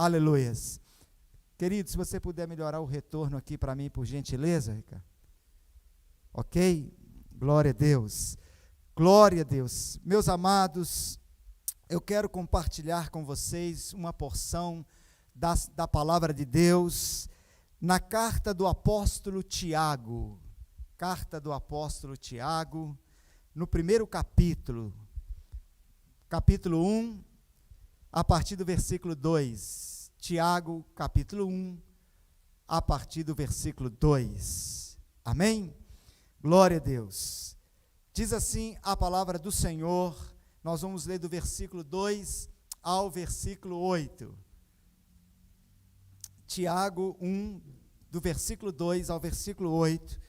Aleluias. Querido, se você puder melhorar o retorno aqui para mim, por gentileza, Ricardo. Ok? Glória a Deus. Glória a Deus. Meus amados, eu quero compartilhar com vocês uma porção da palavra de Deus na carta do apóstolo Tiago. Carta do apóstolo Tiago, no primeiro capítulo 1, a partir do versículo 2. Tiago, capítulo 1, a partir do versículo 2. Amém? Glória a Deus. Diz assim a palavra do Senhor, nós vamos ler do versículo 2 ao versículo 8. Tiago 1, do versículo 2 ao versículo 8.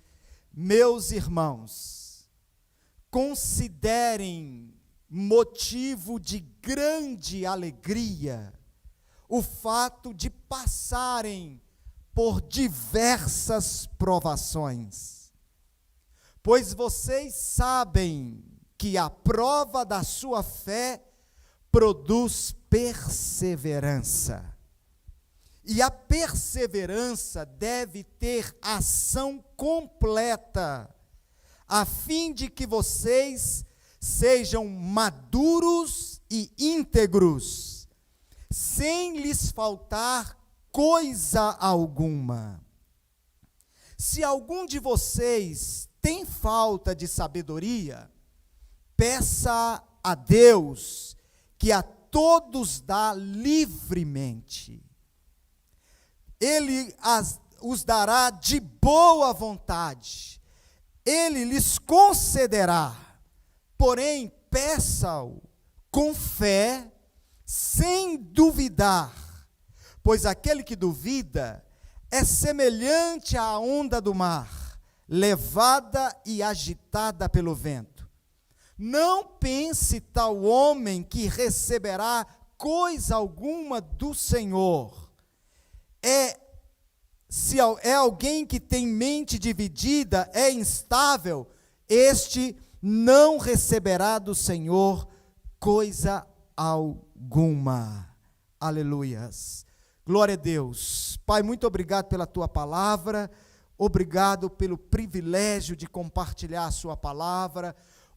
Meus irmãos, considerem motivo de grande alegria o fato de passarem por diversas provações, pois vocês sabem que a prova da sua fé produz perseverança. E a perseverança deve ter ação completa, a fim de que vocês sejam maduros e íntegros, sem lhes faltar coisa alguma. Se algum de vocês tem falta de sabedoria, peça a Deus, que a todos dá livremente. Ele os dará de boa vontade, Ele lhes concederá, porém peça-o com fé, sem duvidar, pois aquele que duvida é semelhante à onda do mar, levada e agitada pelo vento. Não pense tal homem que receberá coisa alguma do Senhor. Se é alguém que tem mente dividida, é instável, este não receberá do Senhor coisa alguma. Aleluias. Glória a Deus. Pai, muito obrigado pela tua palavra, obrigado pelo privilégio de compartilhar a sua palavra,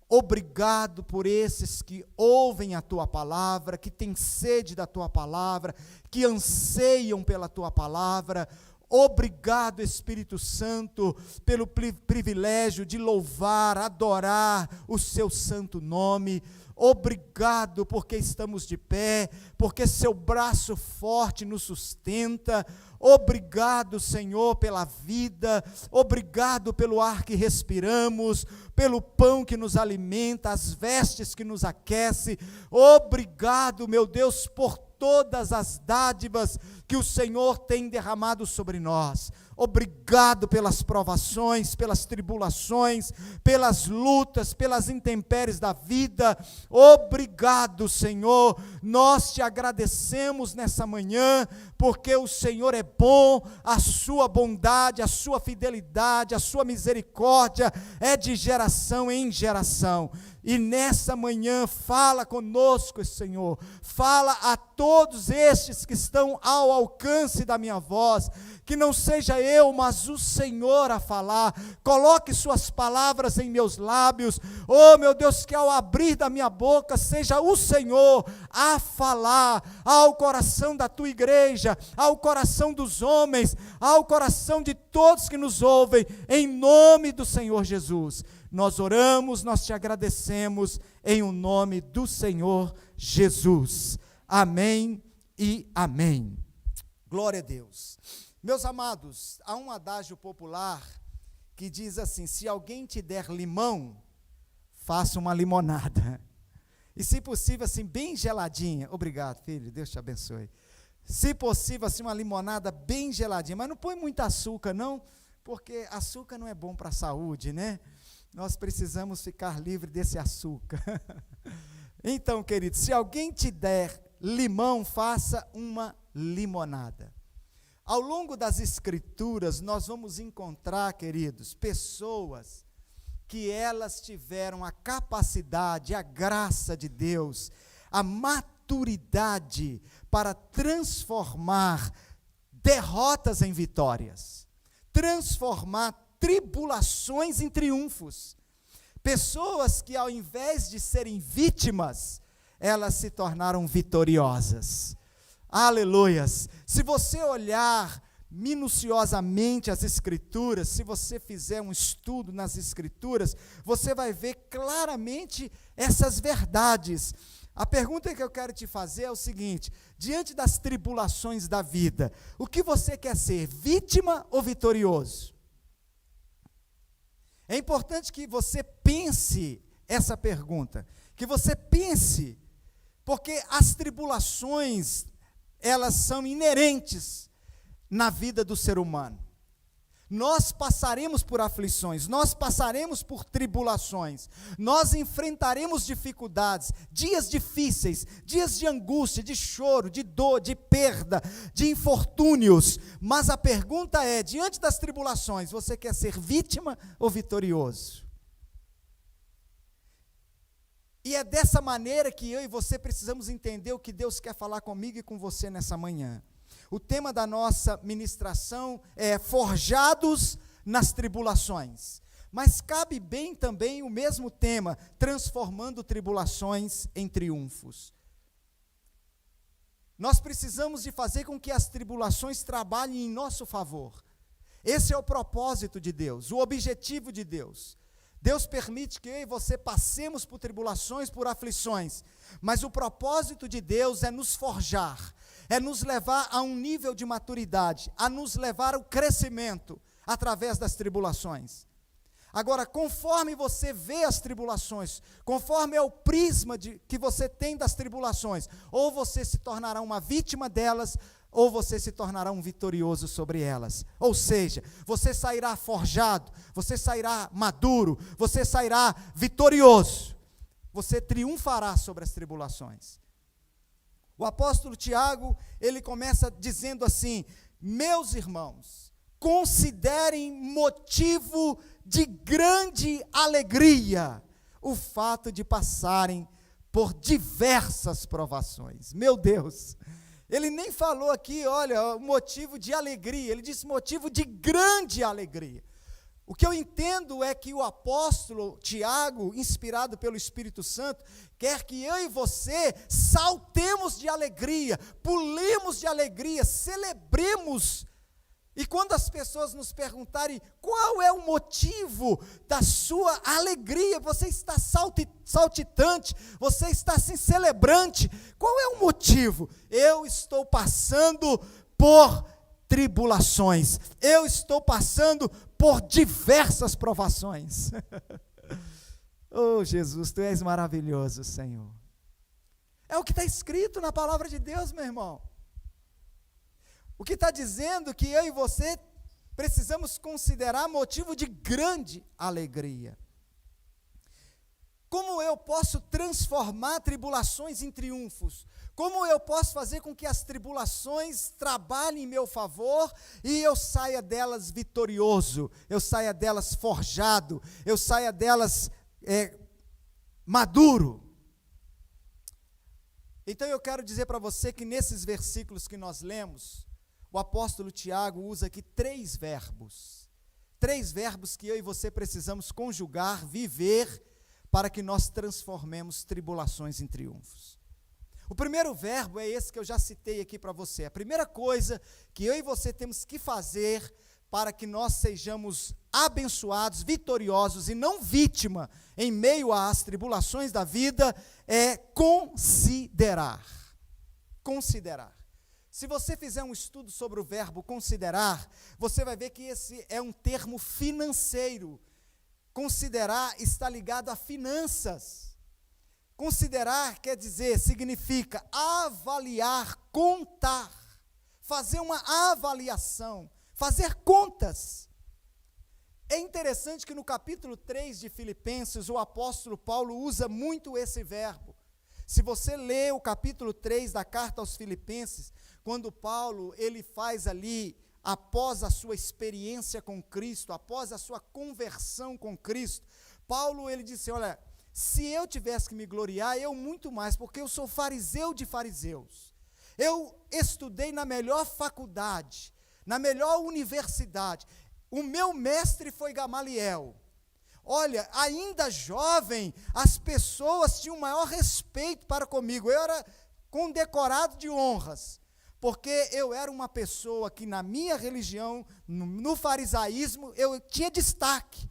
obrigado por esses que ouvem a tua palavra, que têm sede da tua palavra, que anseiam pela tua palavra. Obrigado, Espírito Santo, pelo privilégio de louvar, adorar o seu santo nome. Obrigado porque estamos de pé, porque seu braço forte nos sustenta. Obrigado, Senhor, pela vida. Obrigado pelo ar que respiramos, pelo pão que nos alimenta, as vestes que nos aquece. Obrigado, meu Deus, por todas as dádivas que o Senhor tem derramado sobre nós. Obrigado pelas provações, pelas tribulações, pelas lutas, pelas intempéries da vida. Obrigado, Senhor. Nós te agradecemos nessa manhã, porque o Senhor é bom, a sua bondade, a sua fidelidade, a sua misericórdia é de geração em geração. E nessa manhã fala conosco, Senhor, fala a todos estes que estão ao alcance da minha voz, que não seja eu, mas o Senhor a falar. Coloque suas palavras em meus lábios, oh meu Deus, que ao abrir da minha boca, seja o Senhor a falar ao coração da tua igreja, ao coração dos homens, ao coração de todos que nos ouvem, em nome do Senhor Jesus. Nós oramos, nós te agradecemos, em o nome do Senhor Jesus. Amém e amém. Glória a Deus. Meus amados, há um adágio popular que diz assim: se alguém te der limão, faça uma limonada. E se possível, assim, bem geladinha. Obrigado, filho, Deus te abençoe. Se possível, assim, uma limonada bem geladinha. Mas não põe muito açúcar, não, porque açúcar não é bom para a saúde, né? Nós precisamos ficar livre desse açúcar. Então, queridos, se alguém te der limão, faça uma limonada. Ao longo das Escrituras, nós vamos encontrar, queridos, pessoas que elas tiveram a capacidade, a graça de Deus, a maturidade para transformar derrotas em vitórias, transformar tribulações em triunfos. Pessoas que, ao invés de serem vítimas, elas se tornaram vitoriosas. Aleluias! Se você olhar minuciosamente as Escrituras, se você fizer um estudo nas Escrituras, você vai ver claramente essas verdades. A pergunta que eu quero te fazer é o seguinte: diante das tribulações da vida, o que você quer ser, vítima ou vitorioso? É importante que você pense essa pergunta, que você pense, porque as tribulações, elas são inerentes na vida do ser humano. Nós passaremos por aflições, nós passaremos por tribulações, nós enfrentaremos dificuldades, dias difíceis, dias de angústia, de choro, de dor, de perda, de infortúnios. Mas a pergunta é: diante das tribulações, você quer ser vítima ou vitorioso? E é dessa maneira que eu e você precisamos entender o que Deus quer falar comigo e com você nessa manhã. O tema da nossa ministração é forjados nas tribulações. Mas cabe bem também o mesmo tema, transformando tribulações em triunfos. Nós precisamos de fazer com que as tribulações trabalhem em nosso favor. Esse é o propósito de Deus, o objetivo de Deus. Deus permite que eu e você passemos por tribulações, por aflições, mas o propósito de Deus é nos forjar, é nos levar a um nível de maturidade, a nos levar ao crescimento através das tribulações. Agora, conforme você vê as tribulações, conforme é o prisma que você tem das tribulações, ou você se tornará uma vítima delas, ou você se tornará um vitorioso sobre elas. Ou seja, você sairá forjado, você sairá maduro, você sairá vitorioso, você triunfará sobre as tribulações. O apóstolo Tiago, ele começa dizendo assim: meus irmãos, considerem motivo de grande alegria o fato de passarem por diversas provações. Meu Deus! Ele nem falou aqui, olha, motivo de alegria, ele disse motivo de grande alegria. O que eu entendo é que o apóstolo Tiago, inspirado pelo Espírito Santo, quer que eu e você saltemos de alegria, pulemos de alegria, celebremos. E quando as pessoas nos perguntarem qual é o motivo da sua alegria, você está saltitante, você está assim celebrante, qual é o motivo? Eu estou passando por tribulações, eu estou passando por diversas provações. Oh Jesus, Tu és maravilhoso, Senhor. É o que está escrito na palavra de Deus, meu irmão. O que está dizendo que eu e você precisamos considerar motivo de grande alegria. Como eu posso transformar tribulações em triunfos? Como eu posso fazer com que as tribulações trabalhem em meu favor e eu saia delas vitorioso, eu saia delas forjado, eu saia delas maduro? Então eu quero dizer para você que nesses versículos que nós lemos, o apóstolo Tiago usa aqui três verbos que eu e você precisamos conjugar, viver, para que nós transformemos tribulações em triunfos. O primeiro verbo é esse que eu já citei aqui para você. A primeira coisa que eu e você temos que fazer para que nós sejamos abençoados, vitoriosos e não vítima em meio às tribulações da vida é considerar. Considerar. Se você fizer um estudo sobre o verbo considerar, você vai ver que esse é um termo financeiro. Considerar está ligado a finanças. Considerar significa avaliar, contar, fazer uma avaliação, fazer contas. É interessante que no capítulo 3 de Filipenses, o apóstolo Paulo usa muito esse verbo. Se você lê o capítulo 3 da carta aos Filipenses, quando Paulo, ele faz ali, após a sua experiência com Cristo, após a sua conversão com Cristo, Paulo, ele disse, olha, se eu tivesse que me gloriar, eu muito mais, porque eu sou fariseu de fariseus. Eu estudei na melhor faculdade, na melhor universidade. O meu mestre foi Gamaliel. Olha, ainda jovem, as pessoas tinham o maior respeito para comigo. Eu era condecorado de honras, porque eu era uma pessoa que na minha religião, no farisaísmo, eu tinha destaque.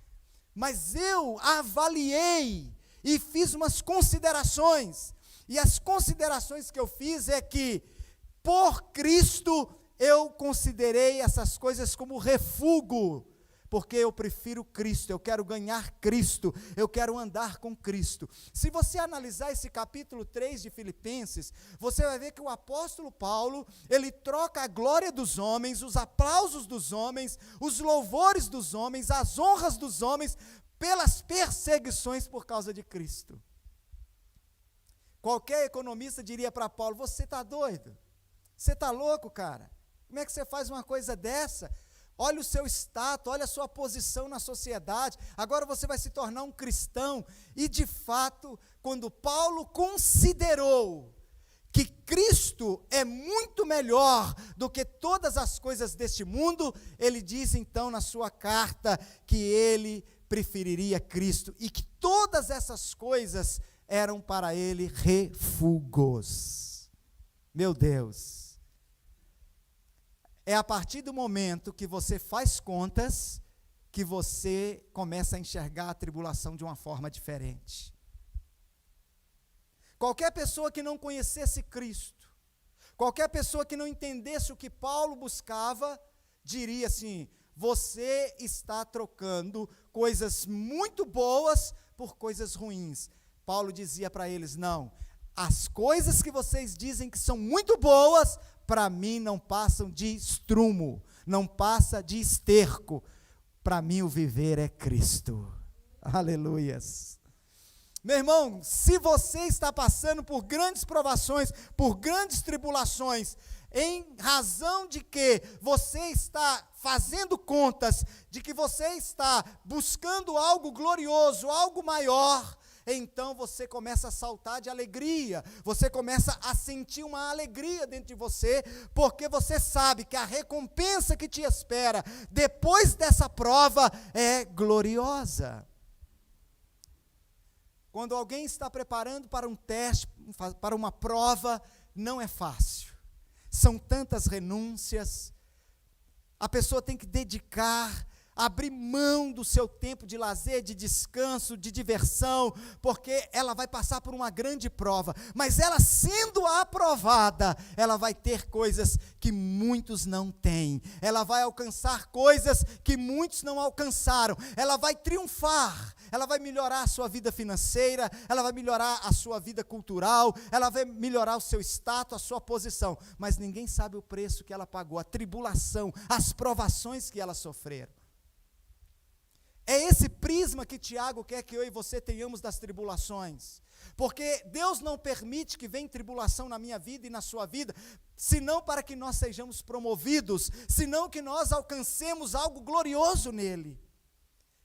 Mas eu avaliei e fiz umas considerações. E as considerações que eu fiz é que, por Cristo, eu considerei essas coisas como refúgio, porque eu prefiro Cristo, eu quero ganhar Cristo, eu quero andar com Cristo. Se você analisar esse capítulo 3 de Filipenses, você vai ver que o apóstolo Paulo, ele troca a glória dos homens, os aplausos dos homens, os louvores dos homens, as honras dos homens, pelas perseguições por causa de Cristo. Qualquer economista diria para Paulo: você está doido? Você está louco, cara? Como é que você faz uma coisa dessa? Olha o seu status, olha a sua posição na sociedade, agora você vai se tornar um cristão. E de fato, quando Paulo considerou que Cristo é muito melhor do que todas as coisas deste mundo, ele diz então na sua carta que ele preferiria Cristo e que todas essas coisas eram para ele refúgios. Meu Deus! É a partir do momento que você faz contas que você começa a enxergar a tribulação de uma forma diferente. Qualquer pessoa que não conhecesse Cristo, qualquer pessoa que não entendesse o que Paulo buscava, diria assim: você está trocando coisas muito boas por coisas ruins. Paulo dizia para eles: não, as coisas que vocês dizem que são muito boas, para mim não passam de estrumo, não passa de esterco. Para mim o viver é Cristo. Aleluias. Meu irmão, se você está passando por grandes provações, por grandes tribulações, em razão de que você está fazendo contas, de que você está buscando algo glorioso, algo maior, então você começa a saltar de alegria, você começa a sentir uma alegria dentro de você, porque você sabe que a recompensa que te espera depois dessa prova é gloriosa. Quando alguém está preparando para um teste, para uma prova, não é fácil. São tantas renúncias, a pessoa tem que dedicar, abrir mão do seu tempo de lazer, de descanso, de diversão, porque ela vai passar por uma grande prova, mas ela sendo aprovada, ela vai ter coisas que muitos não têm, ela vai alcançar coisas que muitos não alcançaram, ela vai triunfar, ela vai melhorar a sua vida financeira, ela vai melhorar a sua vida cultural, ela vai melhorar o seu status, a sua posição, mas ninguém sabe o preço que ela pagou, a tribulação, as provações que ela sofreram. É esse prisma que Tiago quer que eu e você tenhamos das tribulações, porque Deus não permite que venha tribulação na minha vida e na sua vida, senão para que nós sejamos promovidos, senão que nós alcancemos algo glorioso nele.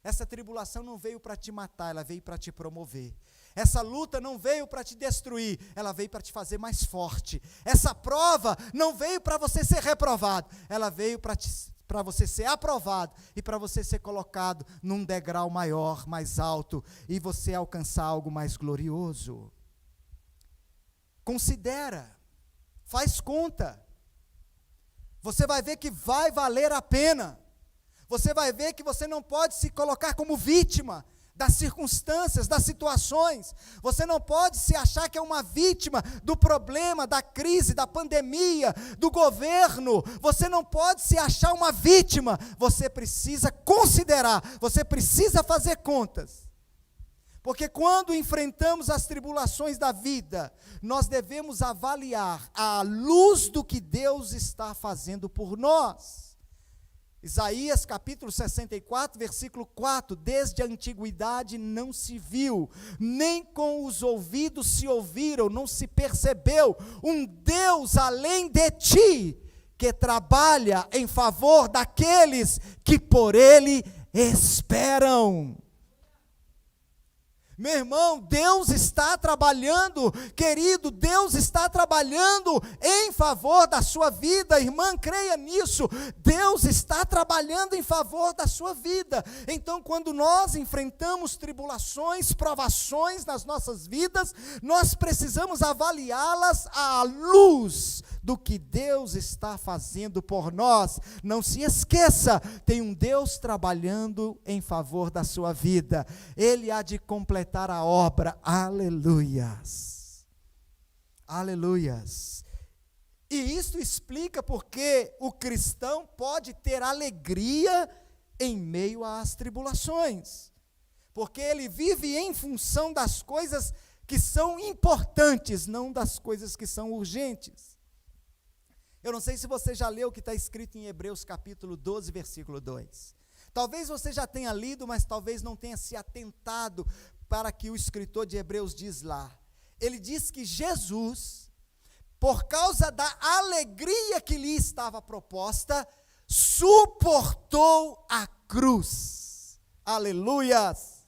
Essa tribulação não veio para te matar, ela veio para te promover. Essa luta não veio para te destruir, ela veio para te fazer mais forte. Essa prova não veio para você ser reprovado, ela veio para você ser aprovado e para você ser colocado num degrau maior, mais alto, e você alcançar algo mais glorioso. Considera, faz conta, você vai ver que vai valer a pena, você vai ver que você não pode se colocar como vítima das circunstâncias, das situações, você não pode se achar que é uma vítima do problema, da crise, da pandemia, do governo, você não pode se achar uma vítima, você precisa considerar, você precisa fazer contas, porque quando enfrentamos as tribulações da vida, nós devemos avaliar à luz do que Deus está fazendo por nós. Isaías capítulo 64, versículo 4, desde a antiguidade não se viu, nem com os ouvidos se ouviram, não se percebeu, um Deus além de ti, que trabalha em favor daqueles que por Ele esperam. Meu irmão, Deus está trabalhando, querido, Deus está trabalhando em favor da sua vida, irmã, creia nisso, Deus está trabalhando em favor da sua vida. Então, quando nós enfrentamos tribulações, provações nas nossas vidas, nós precisamos avaliá-las à luz do que Deus está fazendo por nós. Não se esqueça, tem um Deus trabalhando em favor da sua vida, Ele há de completar a obra, aleluias, aleluias. E isso explica porque o cristão pode ter alegria em meio às tribulações, porque ele vive em função das coisas que são importantes, não das coisas que são urgentes. Eu não sei se você já leu o que está escrito em Hebreus capítulo 12, versículo 2. Talvez você já tenha lido, mas talvez não tenha se atentado para que o escritor de Hebreus diz lá. Ele diz que Jesus, por causa da alegria que lhe estava proposta, suportou a cruz. Aleluias!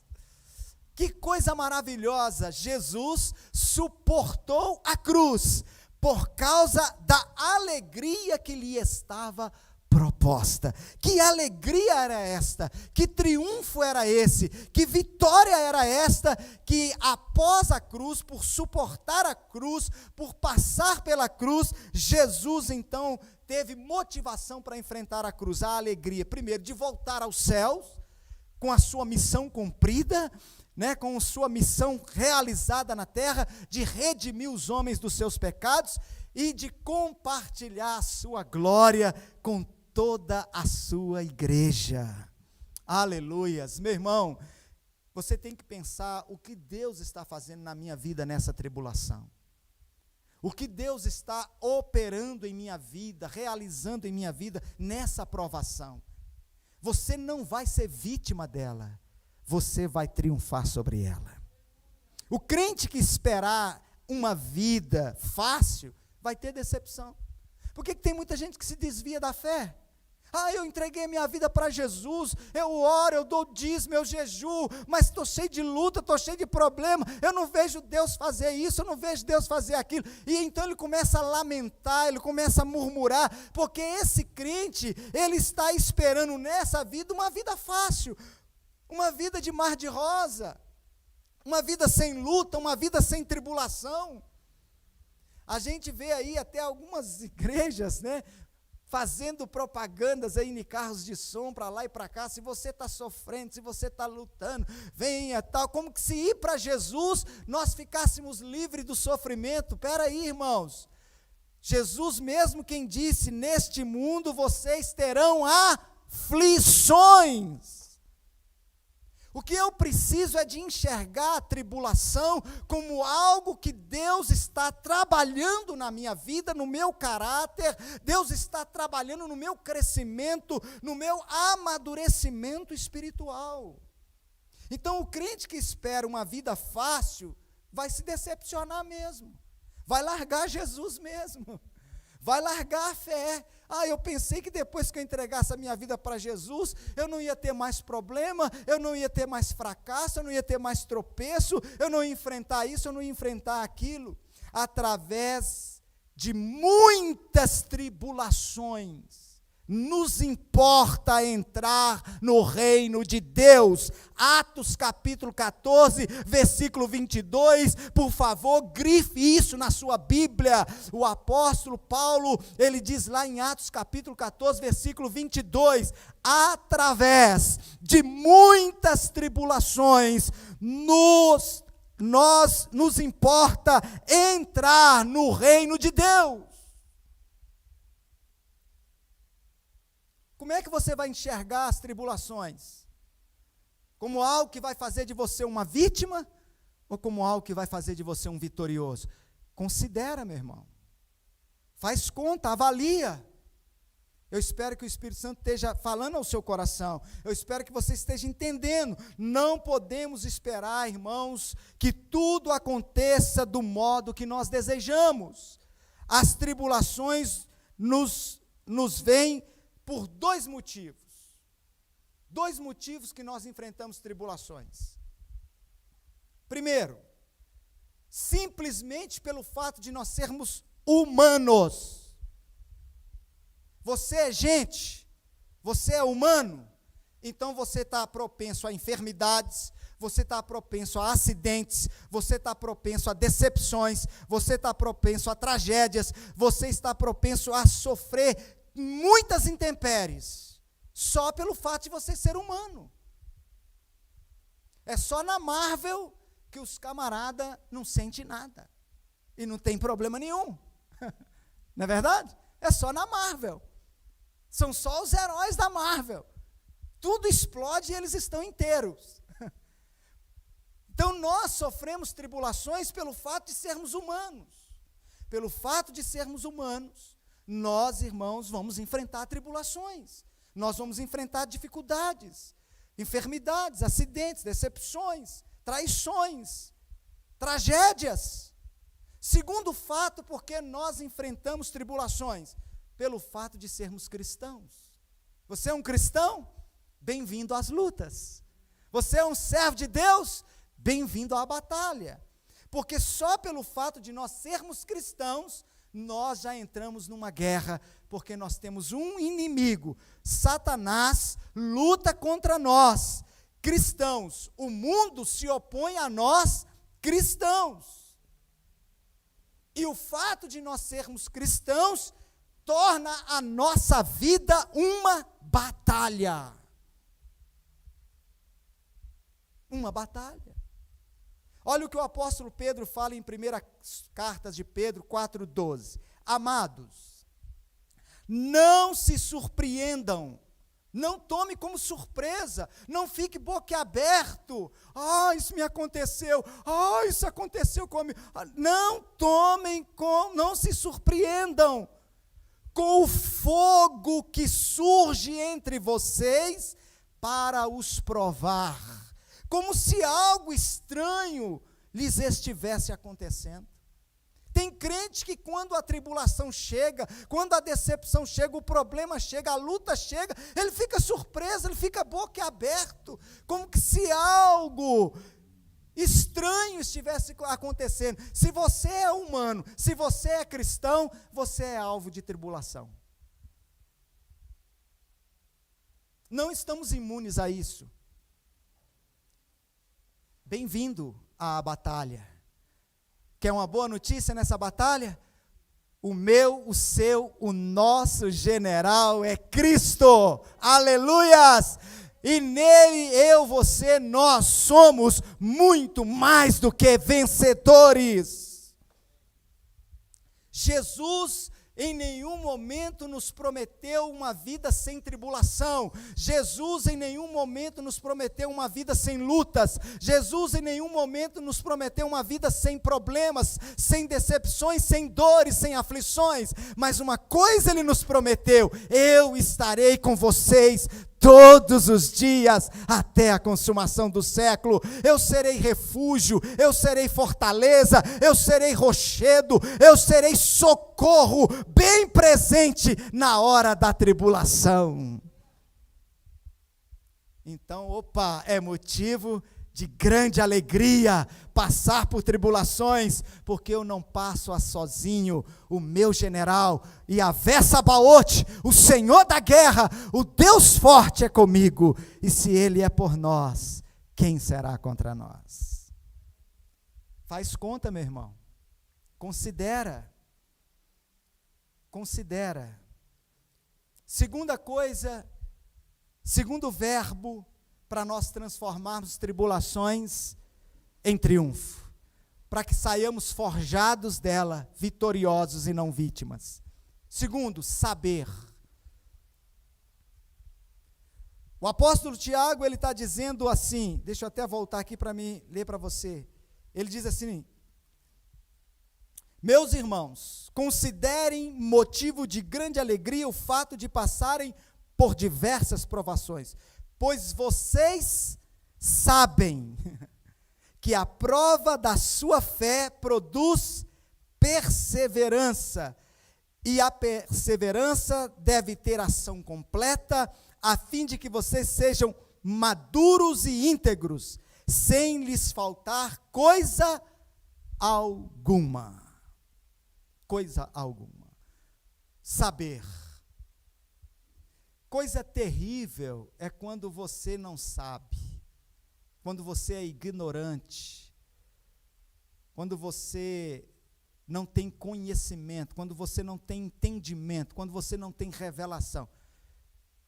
Que coisa maravilhosa! Jesus suportou a cruz por causa da alegria que lhe estava proposta. Que alegria era esta? Que triunfo era esse? Que vitória era esta? Que após a cruz, por suportar a cruz, por passar pela cruz, Jesus então teve motivação para enfrentar a cruz, a alegria, primeiro, de voltar aos céus, com a sua missão cumprida, com a sua missão realizada na terra, de redimir os homens dos seus pecados e de compartilhar a sua glória com toda a sua igreja. Aleluias. Meu irmão, você tem que pensar o que Deus está fazendo na minha vida nessa tribulação. O que Deus está operando em minha vida, realizando em minha vida nessa provação. Você não vai ser vítima dela, você vai triunfar sobre ela. O crente que esperar uma vida fácil, vai ter decepção. Por que tem muita gente que se desvia da fé? Eu entreguei minha vida para Jesus, eu oro, eu dou dízimo, eu jejuo, mas estou cheio de luta, estou cheio de problema, eu não vejo Deus fazer isso, eu não vejo Deus fazer aquilo, e então ele começa a lamentar, ele começa a murmurar, porque esse crente, ele está esperando nessa vida uma vida fácil, uma vida de mar de rosa, uma vida sem luta, uma vida sem tribulação. A gente vê aí até algumas igrejas, fazendo propagandas aí em carros de som para lá e para cá. Se você está sofrendo, se você está lutando, venha tal, como que se ir para Jesus, nós ficássemos livres do sofrimento. Espera aí, irmãos, Jesus mesmo quem disse, neste mundo vocês terão aflições. O que eu preciso é de enxergar a tribulação como algo que Deus está trabalhando na minha vida, no meu caráter, Deus está trabalhando no meu crescimento, no meu amadurecimento espiritual. Então o crente que espera uma vida fácil, vai se decepcionar mesmo, vai largar Jesus mesmo, vai largar a fé. Eu pensei que depois que eu entregasse a minha vida para Jesus, eu não ia ter mais problema, eu não ia ter mais fracasso, eu não ia ter mais tropeço, eu não ia enfrentar isso, eu não ia enfrentar aquilo. Através de muitas tribulações, nos importa entrar no reino de Deus. Atos capítulo 14, versículo 22, por favor, grife isso na sua Bíblia. O apóstolo Paulo, ele diz lá em Atos capítulo 14, versículo 22, através de muitas tribulações, nos importa entrar no reino de Deus. Como é que você vai enxergar as tribulações? Como algo que vai fazer de você uma vítima ou como algo que vai fazer de você um vitorioso? Considera, meu irmão. Faz conta, avalia. Eu espero que o Espírito Santo esteja falando ao seu coração. Eu espero que você esteja entendendo. Não podemos esperar, irmãos, que tudo aconteça do modo que nós desejamos. As tribulações nos vêm por dois motivos. Dois motivos que nós enfrentamos tribulações. Primeiro, simplesmente pelo fato de nós sermos humanos. Você é gente, você é humano, então você está propenso a enfermidades, você está propenso a acidentes, você está propenso a decepções, você está propenso a tragédias, você está propenso a sofrer muitas intempéries, só pelo fato de você ser humano. É só na Marvel que os camaradas não sentem nada, e não tem problema nenhum, não é verdade? É só na Marvel, são só os heróis da Marvel, tudo explode e eles estão inteiros. Então nós sofremos tribulações pelo fato de sermos humanos, pelo fato de sermos humanos, nós, irmãos, vamos enfrentar tribulações, nós vamos enfrentar dificuldades, enfermidades, acidentes, decepções, traições, tragédias. Segundo fato, porque nós enfrentamos tribulações? Pelo fato de sermos cristãos. Você é um cristão? Bem-vindo às lutas. Você é um servo de Deus? Bem-vindo à batalha. Porque só pelo fato de nós sermos cristãos, nós já entramos numa guerra, porque nós temos um inimigo, Satanás luta contra nós, cristãos. O mundo se opõe a nós, cristãos. E o fato de nós sermos cristãos torna a nossa vida uma batalha. Uma batalha. Olha o que o apóstolo Pedro fala em 1 Cartas de Pedro 4,12. Amados, não se surpreendam, não tome como surpresa, não fique boquiaberto. Isso me aconteceu, isso aconteceu comigo. Não tomem como, não se surpreendam com o fogo que surge entre vocês para os provar, como se algo estranho lhes estivesse acontecendo. Tem crente que quando a tribulação chega, quando a decepção chega, o problema chega, a luta chega, ele fica surpreso, ele fica boquiaberto, como que se algo estranho estivesse acontecendo. Se você é humano, se você é cristão, você é alvo de tribulação. Não estamos imunes a isso. Bem-vindo à batalha. Quer uma boa notícia nessa batalha? O meu, o seu, o nosso general é Cristo. Aleluias! E nele, eu, você, nós somos muito mais do que vencedores. Jesus em nenhum momento nos prometeu uma vida sem tribulação. Jesus em nenhum momento nos prometeu uma vida sem lutas. Jesus em nenhum momento nos prometeu uma vida sem problemas, sem decepções, sem dores, sem aflições. Mas uma coisa Ele nos prometeu: eu estarei com vocês todos os dias, até a consumação do século. Eu serei refúgio, eu serei fortaleza, eu serei rochedo, eu serei socorro, bem presente na hora da tribulação. Então, é motivo de grande alegria passar por tribulações, porque eu não passo sozinho. O meu general, Yahvé Sabaote, o Senhor da guerra, o Deus forte é comigo, e se Ele é por nós, quem será contra nós? Faz conta, meu irmão, considera. Segunda coisa, segundo verbo, para nós transformarmos tribulações em triunfo, para que saiamos forjados dela, vitoriosos e não vítimas. Segundo, saber. O apóstolo Tiago, ele está dizendo assim, deixa eu até voltar aqui para mim ler para você. Ele diz assim: meus irmãos, considerem motivo de grande alegria o fato de passarem por diversas provações, pois vocês sabem que a prova da sua fé produz perseverança, e a perseverança deve ter ação completa, a fim de que vocês sejam maduros e íntegros, sem lhes faltar coisa alguma. Coisa alguma. Saber. Coisa terrível é quando você não sabe, quando você é ignorante, quando você não tem conhecimento, quando você não tem entendimento, quando você não tem revelação.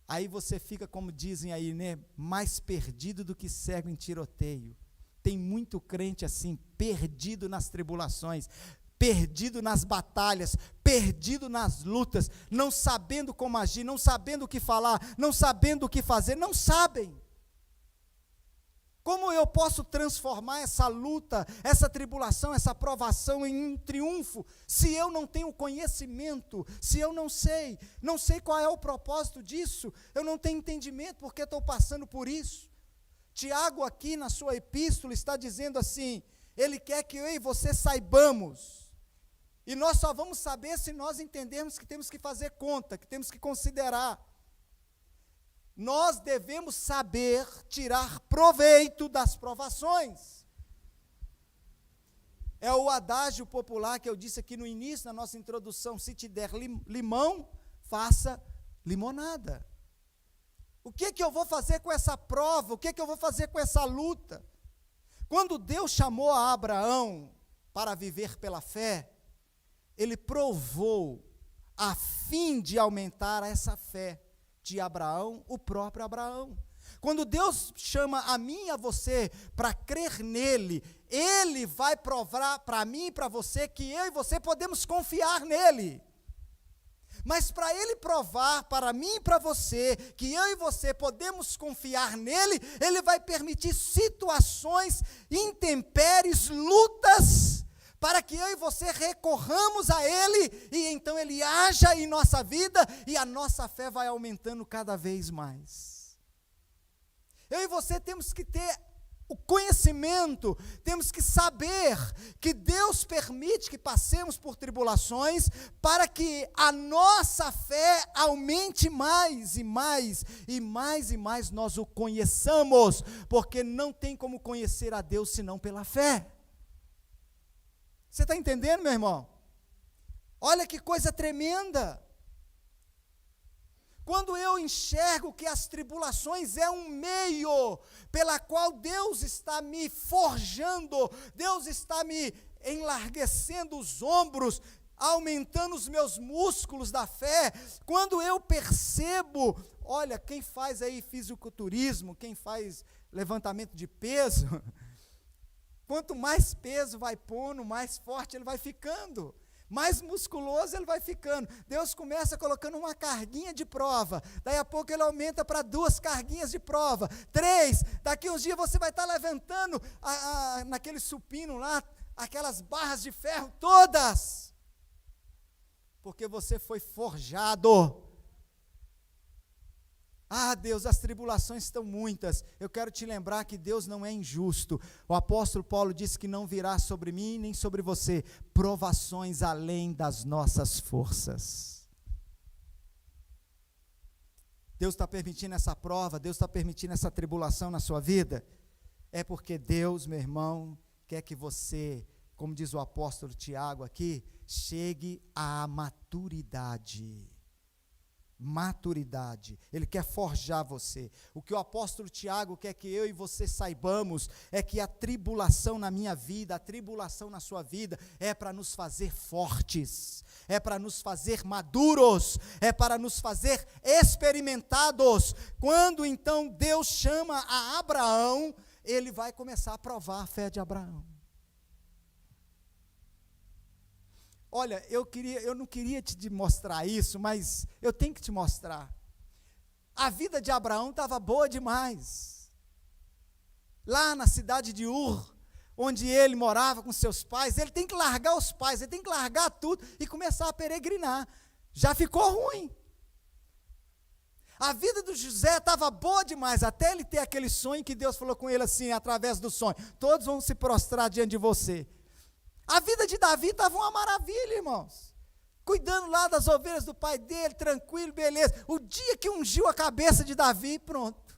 Aí você fica, como dizem aí, né, mais perdido do que cego em tiroteio. Tem muito crente assim, perdido nas tribulações, perdido nas batalhas, perdido nas lutas, não sabendo como agir, não sabendo o que falar, não sabendo o que fazer, não sabem. Como eu posso transformar essa luta, essa tribulação, essa provação em um triunfo, se eu não tenho conhecimento, se eu não sei qual é o propósito disso, eu não tenho entendimento porque estou passando por isso. Tiago aqui na sua epístola está dizendo assim, ele quer que eu e você saibamos, e nós só vamos saber se nós entendermos que temos que fazer conta, que temos que considerar. Nós devemos saber tirar proveito das provações. É o adágio popular que eu disse aqui no início, na nossa introdução, se te der limão, faça limonada. O que eu vou fazer com essa prova? O que eu vou fazer com essa luta? Quando Deus chamou a Abraão para viver pela fé, ele provou a fim de aumentar essa fé de Abraão, o próprio Abraão. Quando Deus chama a mim e a você para crer nele, ele vai provar para mim e para você que eu e você podemos confiar nele. Mas para ele provar para mim e para você que eu e você podemos confiar nele, ele vai permitir situações, intempéries, lutas, para que eu e você recorramos a ele, e então ele haja em nossa vida, e a nossa fé vai aumentando cada vez mais. Eu e você temos que ter o conhecimento, temos que saber que Deus permite que passemos por tribulações, para que a nossa fé aumente mais e mais, e mais e mais nós o conheçamos, porque não tem como conhecer a Deus senão pela fé. Você está entendendo, meu irmão? Olha que coisa tremenda. Quando eu enxergo que as tribulações é um meio pela qual Deus está me forjando, Deus está me enlarguecendo os ombros, aumentando os meus músculos da fé, quando eu percebo, olha, quem faz aí fisiculturismo, quem faz levantamento de peso, quanto mais peso vai pondo, mais forte ele vai ficando, mais musculoso ele vai ficando. Deus começa colocando uma carguinha de prova, daí a pouco ele aumenta para 2 carguinhas de prova, 3, daqui uns dias você vai estar levantando naquele supino lá, aquelas barras de ferro todas, porque você foi forjado. Ah, Deus, as tribulações estão muitas. Eu quero te lembrar que Deus não é injusto. O apóstolo Paulo disse que não virá sobre mim nem sobre você provações além das nossas forças. Deus está permitindo essa prova, Deus está permitindo essa tribulação na sua vida, é porque Deus, meu irmão, quer que você, como diz o apóstolo Tiago aqui, chegue à maturidade. Maturidade, ele quer forjar você. O que o apóstolo Tiago quer que eu e você saibamos é que a tribulação na minha vida, a tribulação na sua vida é para nos fazer fortes, é para nos fazer maduros, é para nos fazer experimentados. Quando então Deus chama a Abraão, ele vai começar a provar a fé de Abraão. Olha, eu não queria te mostrar isso, mas eu tenho que te mostrar. A vida de Abraão estava boa demais. Lá na cidade de Ur, onde ele morava com seus pais, ele tem que largar os pais, ele tem que largar tudo e começar a peregrinar. Já ficou ruim. A vida do José estava boa demais, até ele ter aquele sonho que Deus falou com ele assim, através do sonho: todos vão se prostrar diante de você. A vida de Davi estava uma maravilha, irmãos, cuidando lá das ovelhas do pai dele, tranquilo, beleza. O dia que ungiu a cabeça de Davi, pronto,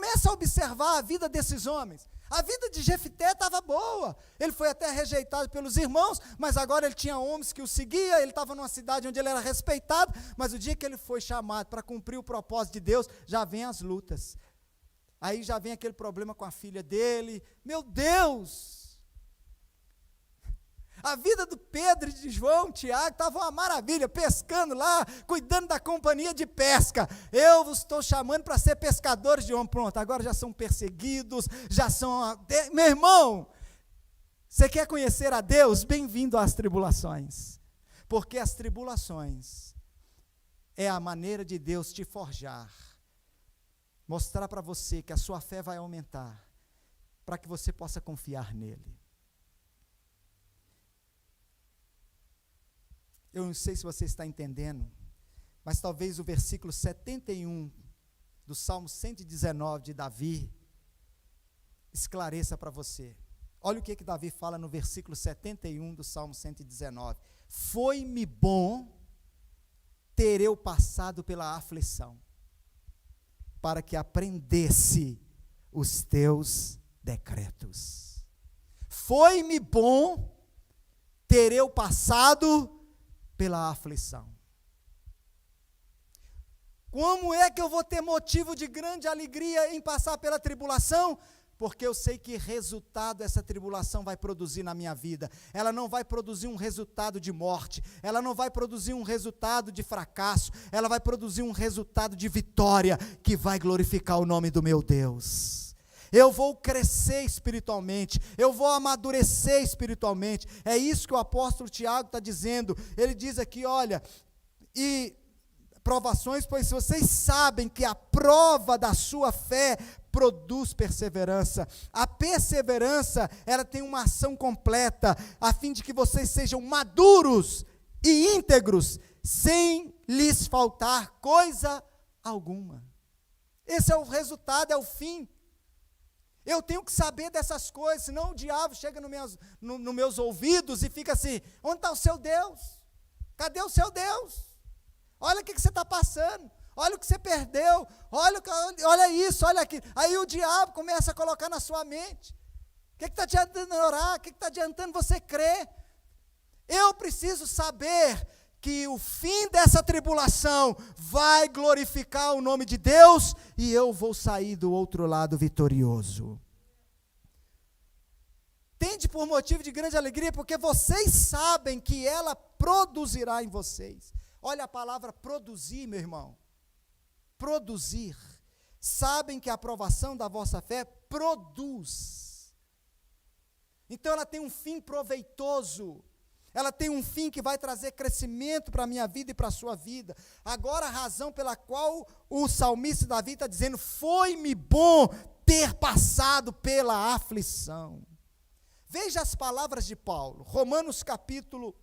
começa a observar a vida desses homens. A vida de Jefté estava boa, ele foi até rejeitado pelos irmãos, mas agora ele tinha homens que o seguiam, ele estava numa cidade onde ele era respeitado, mas o dia que ele foi chamado para cumprir o propósito de Deus, já vem as lutas. Aí já vem aquele problema com a filha dele. Meu Deus! A vida do Pedro, de João, Tiago, estava uma maravilha, pescando lá, cuidando da companhia de pesca. Eu vos estou chamando para ser pescadores de homem. Pronto, agora já são perseguidos, já são... Meu irmão, você quer conhecer a Deus? Bem-vindo às tribulações. Porque as tribulações é a maneira de Deus te forjar. Mostrar para você que a sua fé vai aumentar, para que você possa confiar nele. Eu não sei se você está entendendo, mas talvez o versículo 71 do Salmo 119 de Davi esclareça para você. Olha o que Davi fala no versículo 71 do Salmo 119. Foi-me bom ter eu passado pela aflição, para que aprendesse os teus decretos. Foi-me bom ter eu passado pela aflição. Como é que eu vou ter motivo de grande alegria em passar pela tribulação? Porque eu sei que resultado essa tribulação vai produzir na minha vida. Ela não vai produzir um resultado de morte, ela não vai produzir um resultado de fracasso, ela vai produzir um resultado de vitória, que vai glorificar o nome do meu Deus. Eu vou crescer espiritualmente, eu vou amadurecer espiritualmente. É isso que o apóstolo Tiago está dizendo. Ele diz aqui, olha, e provações, pois vocês sabem que a prova da sua fé produz perseverança. A perseverança, ela tem uma ação completa, a fim de que vocês sejam maduros e íntegros, sem lhes faltar coisa alguma. Esse é o resultado, é o fim. Eu tenho que saber dessas coisas, senão o diabo chega nos meus ouvidos e fica assim, onde está o seu Deus? Cadê o seu Deus? Olha o que você está passando, olha o que você perdeu, olha isso, olha aquilo. Aí o diabo começa a colocar na sua mente, o que está adiantando orar, o que está adiantando você crer? Eu preciso saber que o fim dessa tribulação vai glorificar o nome de Deus, e eu vou sair do outro lado vitorioso. Tende por motivo de grande alegria, porque vocês sabem que ela produzirá em vocês. Olha a palavra produzir, meu irmão. Produzir. Sabem que a aprovação da vossa fé produz. Então ela tem um fim proveitoso. Ela tem um fim que vai trazer crescimento para a minha vida e para a sua vida. Agora a razão pela qual o salmista Davi está dizendo, foi-me bom ter passado pela aflição. Veja as palavras de Paulo, Romanos capítulo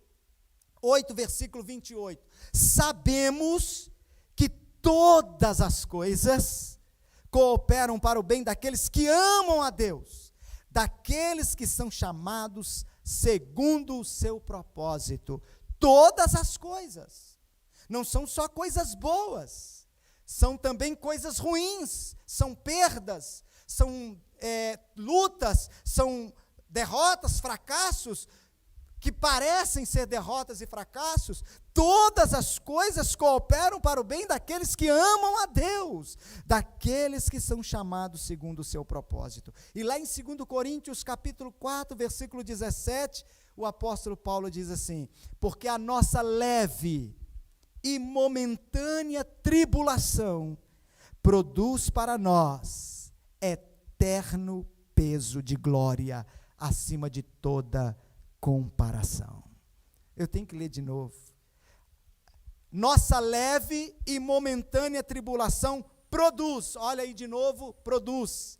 8, versículo 28. Sabemos que todas as coisas cooperam para o bem daqueles que amam a Deus, daqueles que são chamados segundo o seu propósito. Todas as coisas, não são só coisas boas, são também coisas ruins, são perdas, são lutas, são derrotas, fracassos, que parecem ser derrotas e fracassos. Todas as coisas cooperam para o bem daqueles que amam a Deus, daqueles que são chamados segundo o seu propósito. E lá em 2 Coríntios capítulo 4, versículo 17, o apóstolo Paulo diz assim, porque a nossa leve e momentânea tribulação produz para nós eterno peso de glória acima de toda comparação. Eu tenho que ler de novo. Nossa leve e momentânea tribulação produz, olha aí de novo, produz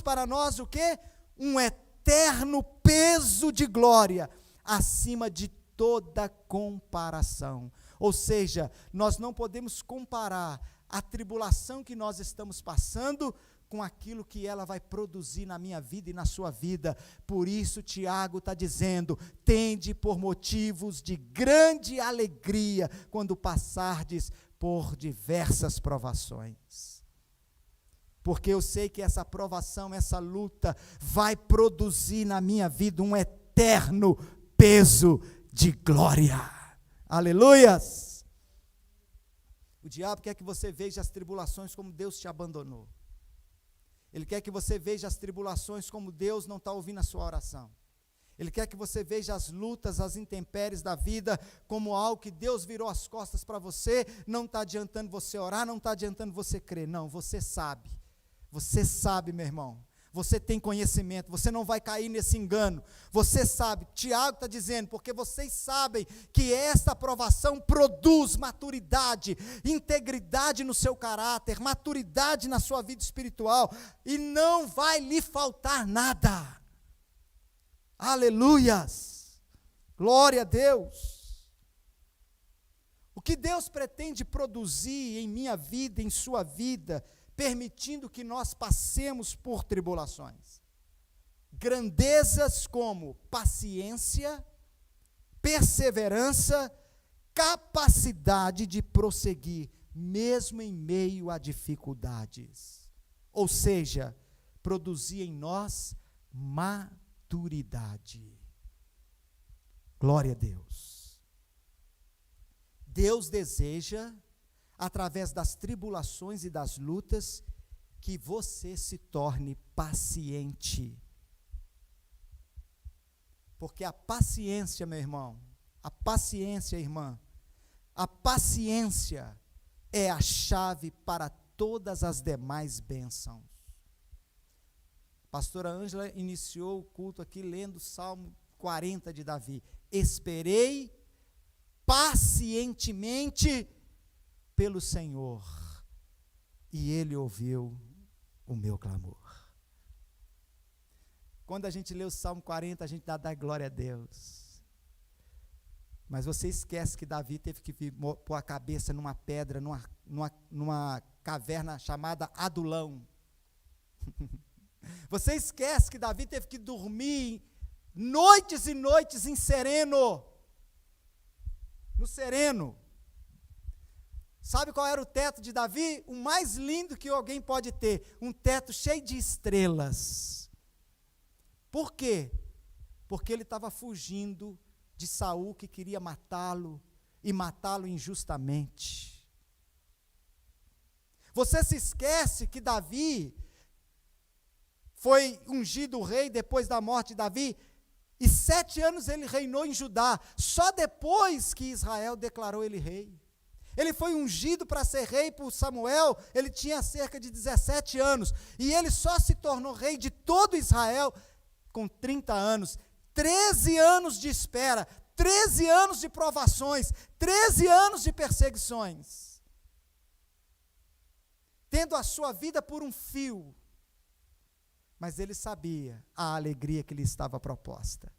para nós o quê? Um eterno peso de glória, acima de toda comparação. Ou seja, nós não podemos comparar a tribulação que nós estamos passando com aquilo que ela vai produzir na minha vida e na sua vida. Por isso Tiago está dizendo, tende por motivos de grande alegria, quando passardes por diversas provações. porque eu sei que essa provação, essa luta, vai produzir na minha vida um eterno peso de glória. Aleluias! O diabo quer que você veja as tribulações como Deus te abandonou. Ele quer que você veja as tribulações como Deus não está ouvindo a sua oração. Ele quer que você veja as lutas, as intempéries da vida como algo que Deus virou as costas para você, não está adiantando você orar, não está adiantando você crer. Não, você sabe, meu irmão. Você tem conhecimento, você não vai cair nesse engano. Você sabe, Tiago está dizendo, porque vocês sabem que esta aprovação produz maturidade, integridade no seu caráter, maturidade na sua vida espiritual, e não vai lhe faltar nada. Aleluias! Glória a Deus! O que Deus pretende produzir em minha vida, em sua vida, permitindo que nós passemos por tribulações? Grandezas como paciência, perseverança, capacidade de prosseguir, mesmo em meio a dificuldades. Ou seja, produzir em nós maturidade. Glória a Deus. Deus deseja, através das tribulações e das lutas, que você se torne paciente. Porque a paciência, meu irmão, a paciência, irmã, a paciência é a chave para todas as demais bênçãos. A pastora Ângela iniciou o culto aqui lendo o Salmo 40 de Davi. Esperei pacientemente pelo Senhor, e Ele ouviu o meu clamor. Quando a gente lê o Salmo 40, a gente dá glória a Deus. Mas você esquece que Davi teve que pôr a cabeça numa pedra, numa caverna chamada Adulão. Você esquece que Davi teve que dormir noites e noites no sereno. Sabe qual era o teto de Davi? O mais lindo que alguém pode ter, um teto cheio de estrelas. Por quê? Porque ele estava fugindo de Saul, que queria matá-lo, e matá-lo injustamente. Você se esquece que Davi foi ungido rei depois da morte de Davi, e 7 anos ele reinou em Judá, só depois que Israel declarou ele rei. Ele foi ungido para ser rei por Samuel, ele tinha cerca de 17 anos, e ele só se tornou rei de todo Israel com 30 anos, 13 anos de espera, 13 anos de provações, 13 anos de perseguições, tendo a sua vida por um fio, mas ele sabia a alegria que lhe estava proposta.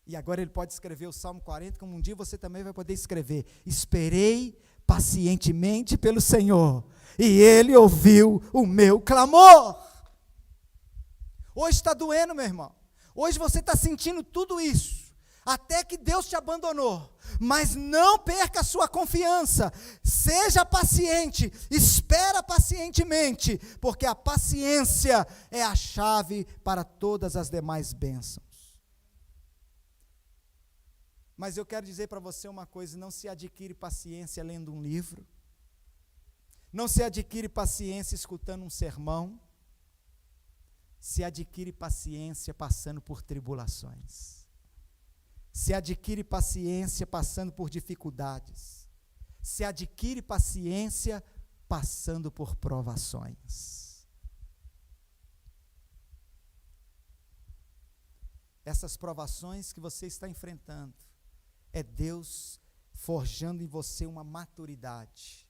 E agora ele pode escrever o Salmo 40, como um dia você também vai poder escrever. Esperei pacientemente pelo Senhor, e Ele ouviu o meu clamor. Hoje está doendo, meu irmão. Hoje você está sentindo tudo isso, até que Deus te abandonou. Mas não perca a sua confiança. Seja paciente, espera pacientemente, porque a paciência é a chave para todas as demais bênçãos. Mas eu quero dizer para você uma coisa: não se adquire paciência lendo um livro, não se adquire paciência escutando um sermão, se adquire paciência passando por tribulações, se adquire paciência passando por dificuldades, se adquire paciência passando por provações. Essas provações que você está enfrentando, é Deus forjando em você uma maturidade.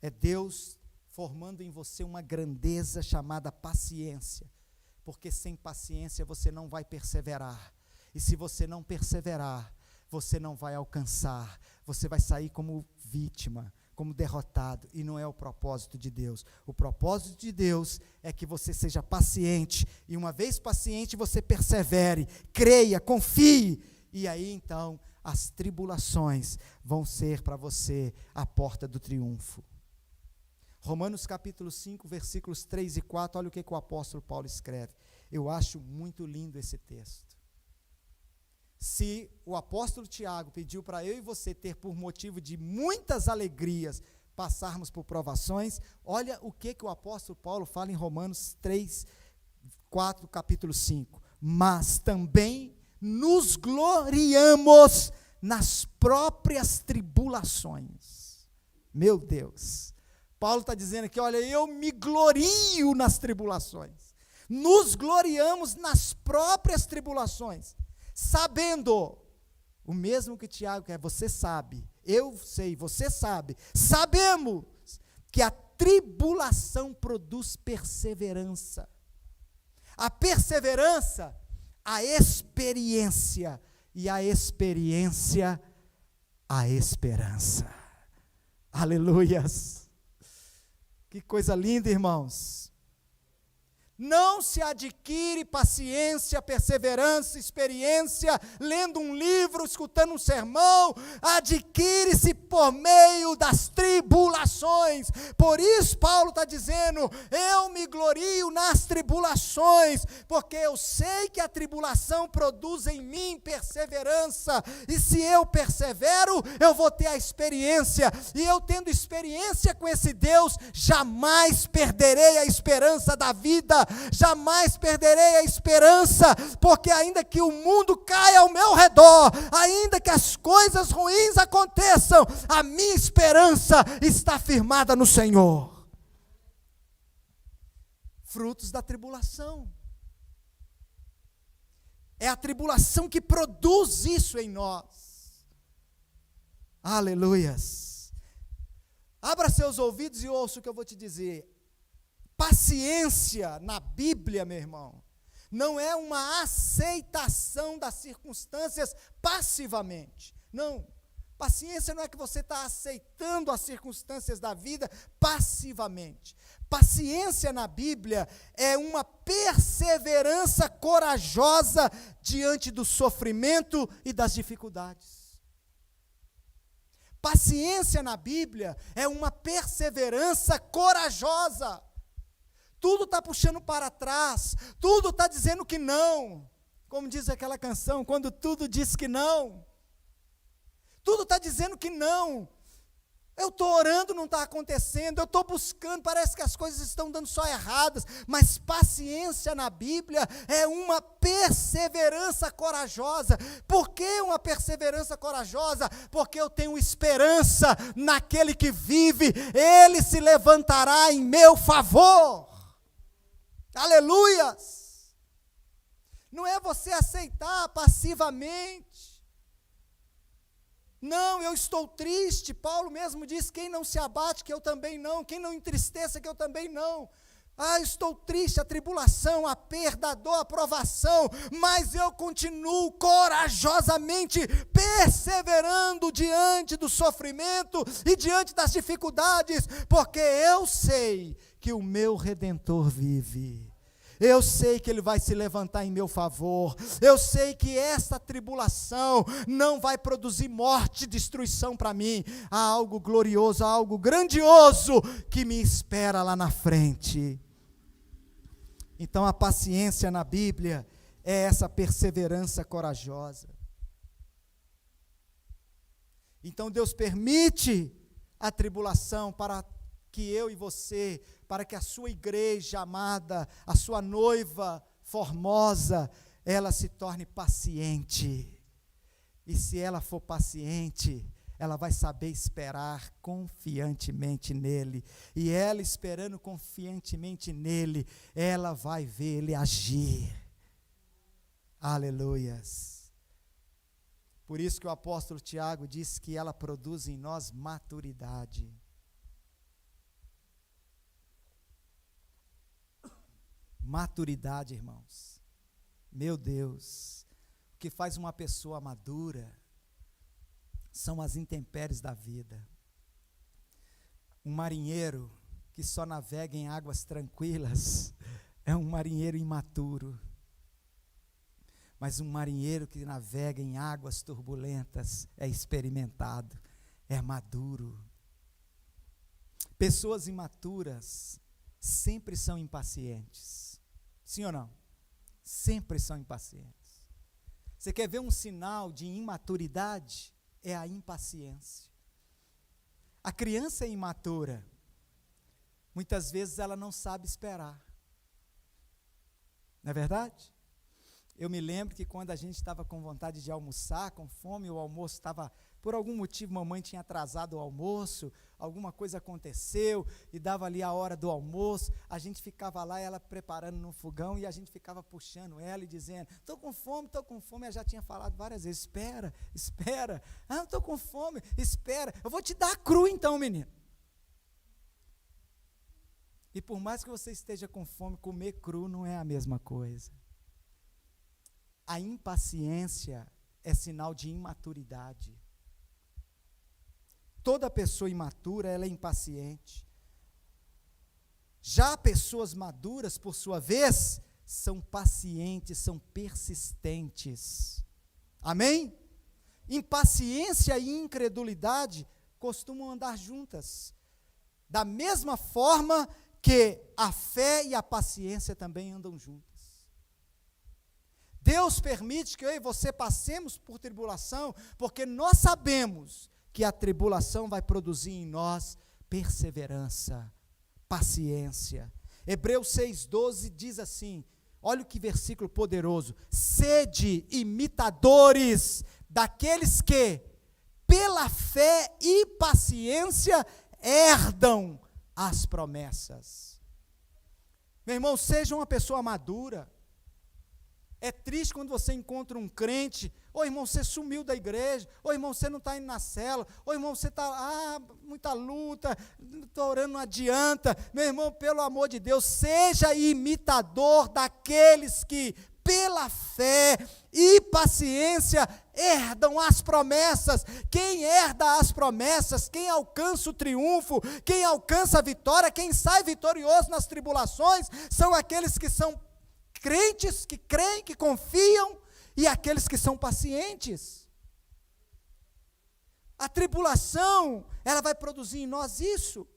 É Deus formando em você uma grandeza chamada paciência. Porque sem paciência você não vai perseverar. E se você não perseverar, você não vai alcançar. Você vai sair como vítima, como derrotado. E não é o propósito de Deus. O propósito de Deus é que você seja paciente. E uma vez paciente, você persevere, creia, confie. E aí então as tribulações vão ser para você a porta do triunfo. Romanos capítulo 5, versículos 3 e 4, olha o que o apóstolo Paulo escreve. Eu acho muito lindo esse texto. Se o apóstolo Tiago pediu para eu e você ter por motivo de muitas alegrias passarmos por provações, olha o que o apóstolo Paulo fala em Romanos 3, 4, capítulo 5. Mas também nos gloriamos nas próprias tribulações. Meu Deus. Paulo está dizendo aqui, olha, eu me glorio nas tribulações. Nos gloriamos nas próprias tribulações, sabendo, o mesmo que Tiago quer, você sabe, eu sei, você sabe, sabemos que a tribulação produz perseverança. A perseverança, a experiência, e a experiência, a esperança. Aleluias! Que coisa linda, irmãos! Não se adquire paciência, perseverança, experiência, lendo um livro, escutando um sermão, adquire-se por meio das tribulações. Por isso Paulo está dizendo, eu me glorio nas tribulações, porque eu sei que a tribulação produz em mim perseverança, e se eu persevero, eu vou ter a experiência, e eu tendo experiência com esse Deus, jamais perderei a esperança da vida, jamais perderei a esperança, porque ainda que o mundo caia ao meu redor, ainda que as coisas ruins aconteçam, a minha esperança está firmada no Senhor. Frutos da tribulação. É a tribulação que produz isso em nós. Aleluias. Abra seus ouvidos e ouça o que eu vou te dizer. Paciência na Bíblia, meu irmão, não é uma aceitação das circunstâncias passivamente. Não. Paciência não é que você está aceitando as circunstâncias da vida passivamente. Paciência na Bíblia é uma perseverança corajosa diante do sofrimento e das dificuldades. Paciência na Bíblia é uma perseverança corajosa. Tudo está puxando para trás, tudo está dizendo que não, como diz aquela canção, quando tudo diz que não, tudo está dizendo que não, eu estou orando, não está acontecendo, eu estou buscando, parece que as coisas estão dando só erradas, mas paciência na Bíblia é uma perseverança corajosa. Por que uma perseverança corajosa? Porque eu tenho esperança naquele que vive, ele se levantará em meu favor. Aleluias! Não é você aceitar passivamente. Não, eu estou triste. Paulo mesmo diz, quem não se abate, que eu também não. Quem não entristeça, que eu também não. Estou triste, a tribulação, a perda, a dor, a provação, mas eu continuo corajosamente perseverando diante do sofrimento e diante das dificuldades, porque eu sei que o meu Redentor vive. Eu sei que Ele vai se levantar em meu favor. Eu sei que essa tribulação não vai produzir morte e destruição para mim. Há algo glorioso, há algo grandioso que me espera lá na frente. Então a paciência na Bíblia é essa perseverança corajosa. Então Deus permite a tribulação para que eu e você, para que a sua igreja amada, a sua noiva formosa, ela se torne paciente. E se ela for paciente, ela vai saber esperar confiantemente nele. E ela esperando confiantemente nele, ela vai ver ele agir. Aleluias. Por isso que o apóstolo Tiago diz que ela produz em nós maturidade. Maturidade, irmãos. Meu Deus, o que faz uma pessoa madura são as intempéries da vida. Um marinheiro que só navega em águas tranquilas é um marinheiro imaturo. Mas um marinheiro que navega em águas turbulentas é experimentado, é maduro. Pessoas imaturas sempre são impacientes. Sim ou não? Sempre são impacientes. Você quer ver um sinal de imaturidade? É a impaciência. A criança é imatura. Muitas vezes ela não sabe esperar. Não é verdade? Eu me lembro que quando a gente estava com vontade de almoçar, com fome, o almoço estava, por algum motivo, mamãe tinha atrasado o almoço, alguma coisa aconteceu e dava ali a hora do almoço, a gente ficava lá, ela preparando no fogão e a gente ficava puxando ela e dizendo, estou com fome, ela já tinha falado várias vezes, espera, estou com fome, espera, eu vou te dar cru então, menino. E por mais que você esteja com fome, comer cru não é a mesma coisa. A impaciência é sinal de imaturidade. Toda pessoa imatura, ela é impaciente. Já pessoas maduras, por sua vez, são pacientes, são persistentes. Amém? Impaciência e incredulidade costumam andar juntas. Da mesma forma que a fé e a paciência também andam juntas. Deus permite que eu e você passemos por tribulação, porque nós sabemos que a tribulação vai produzir em nós perseverança, paciência. Hebreus 6,12 diz assim, olha que versículo poderoso, sede imitadores daqueles que, pela fé e paciência, herdam as promessas. Meu irmão, seja uma pessoa madura. É triste quando você encontra um crente, ô irmão, você sumiu da igreja, ô irmão, você não está indo na cela, ô irmão, você está, muita luta, estou orando, não adianta. Meu irmão, pelo amor de Deus, seja imitador daqueles que, pela fé e paciência, herdam as promessas. Quem herda as promessas, quem alcança o triunfo, quem alcança a vitória, quem sai vitorioso nas tribulações, são aqueles que são crentes, que creem, que confiam, e aqueles que são pacientes. A tribulação, ela vai produzir em nós isso.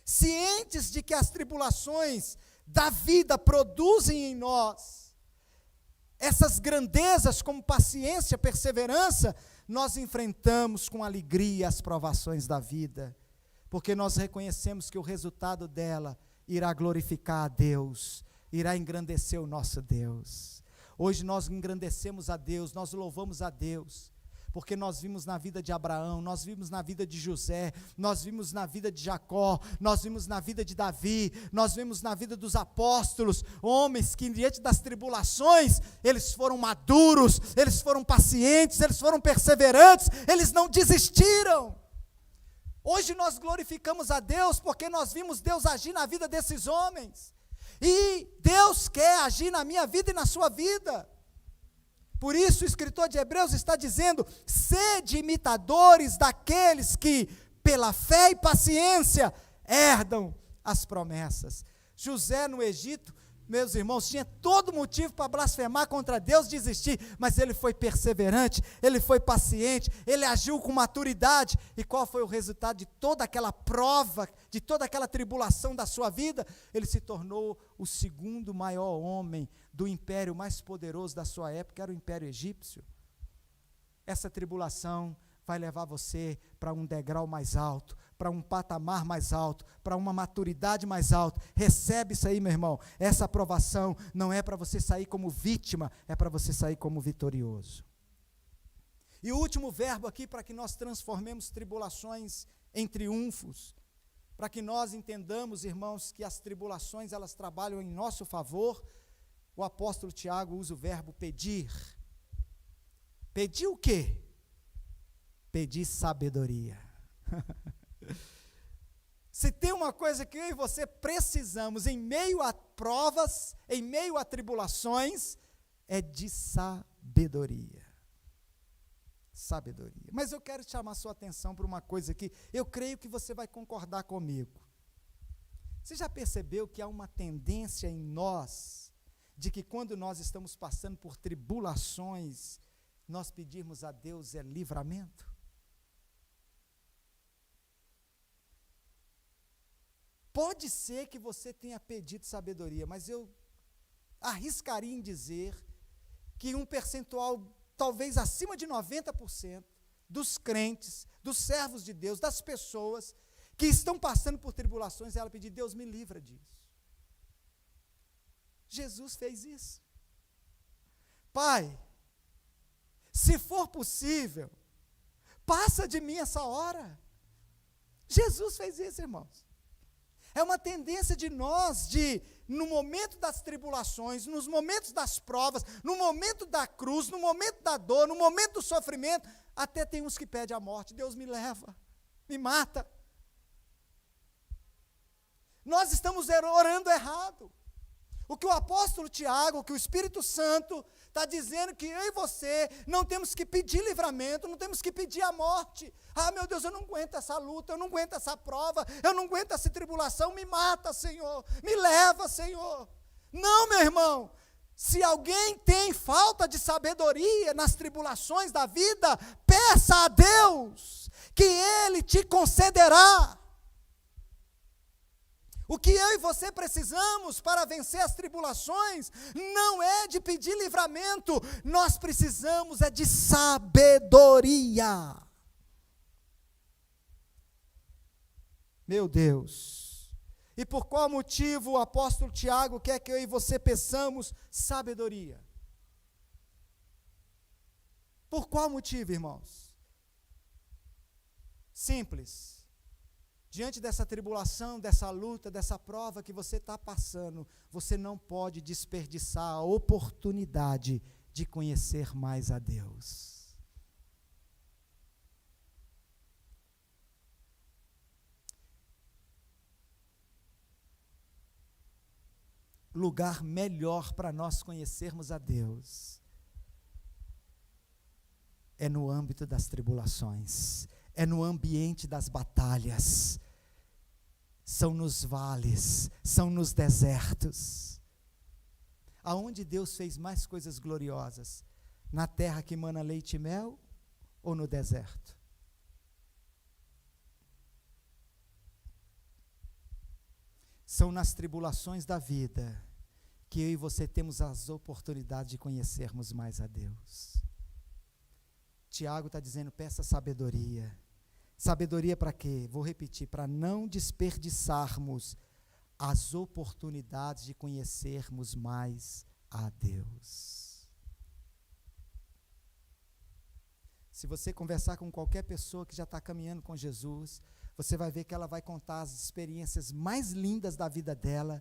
Cientes de que as tribulações da vida produzem em nós essas grandezas como paciência, perseverança, nós enfrentamos com alegria as provações da vida, porque nós reconhecemos que o resultado dela irá glorificar a Deus, irá engrandecer o nosso Deus. Hoje nós engrandecemos a Deus, nós louvamos a Deus, porque nós vimos na vida de Abraão, nós vimos na vida de José, nós vimos na vida de Jacó, nós vimos na vida de Davi, nós vimos na vida dos apóstolos, homens que diante das tribulações, eles foram maduros, eles foram pacientes, eles foram perseverantes, eles não desistiram. Hoje nós glorificamos a Deus, porque nós vimos Deus agir na vida desses homens, e Deus quer agir na minha vida e na sua vida. Por isso o escritor de Hebreus está dizendo, sede imitadores daqueles que, pela fé e paciência, herdam as promessas. José no Egito, meus irmãos, tinha todo motivo para blasfemar contra Deus, desistir, mas ele foi perseverante, ele foi paciente, ele agiu com maturidade. E qual foi o resultado de toda aquela prova, de toda aquela tribulação da sua vida? Ele se tornou o segundo maior homem do império mais poderoso da sua época, era o Império Egípcio. Essa tribulação vai levar você para um degrau mais alto, para um patamar mais alto, para uma maturidade mais alta. Recebe isso aí, meu irmão. Essa aprovação não é para você sair como vítima, é para você sair como vitorioso. E o último verbo aqui, para que nós transformemos tribulações em triunfos, para que nós entendamos, irmãos, que as tribulações, elas trabalham em nosso favor, o apóstolo Tiago usa o verbo pedir. Pedir o quê? Pedir sabedoria. Se tem uma coisa que eu e você precisamos em meio a provas, em meio a tribulações, é de sabedoria. Sabedoria. Mas eu quero chamar a sua atenção para uma coisa aqui, eu creio que você vai concordar comigo. Você já percebeu que há uma tendência em nós, de que quando nós estamos passando por tribulações, nós pedirmos a Deus livramento? Pode ser que você tenha pedido sabedoria, mas eu arriscaria em dizer que um percentual, talvez acima de 90%, dos crentes, dos servos de Deus, das pessoas que estão passando por tribulações, ela pedir: Deus, me livra disso. Jesus fez isso. Pai, se for possível, passa de mim essa hora. Jesus fez isso, irmãos. É uma tendência de nós, no momento das tribulações, nos momentos das provas, no momento da cruz, no momento da dor, no momento do sofrimento, até tem uns que pedem a morte: Deus, me leva, me mata. Nós estamos orando errado. O que o apóstolo Tiago, o que o Espírito Santo está dizendo, que eu e você não temos que pedir livramento, não temos que pedir a morte. Ah, meu Deus, eu não aguento essa luta, eu não aguento essa prova, eu não aguento essa tribulação, me mata, Senhor, me leva, Senhor. Não, meu irmão, se alguém tem falta de sabedoria nas tribulações da vida, peça a Deus, que Ele te concederá. O que eu e você precisamos para vencer as tribulações não é de pedir livramento, nós precisamos é de sabedoria. Meu Deus, e por qual motivo o apóstolo Tiago quer que eu e você peçamos sabedoria? Por qual motivo, irmãos? Simples. Diante dessa tribulação, dessa luta, dessa prova que você está passando, você não pode desperdiçar a oportunidade de conhecer mais a Deus. Lugar melhor para nós conhecermos a Deus é no âmbito das tribulações, é no ambiente das batalhas, são nos vales, são nos desertos. Aonde Deus fez mais coisas gloriosas? Na terra que mana leite e mel ou no deserto? São nas tribulações da vida que eu e você temos as oportunidades de conhecermos mais a Deus. Tiago está dizendo: peça sabedoria. Sabedoria para quê? Vou repetir: para não desperdiçarmos as oportunidades de conhecermos mais a Deus. Se você conversar com qualquer pessoa que já está caminhando com Jesus, você vai ver que ela vai contar as experiências mais lindas da vida dela.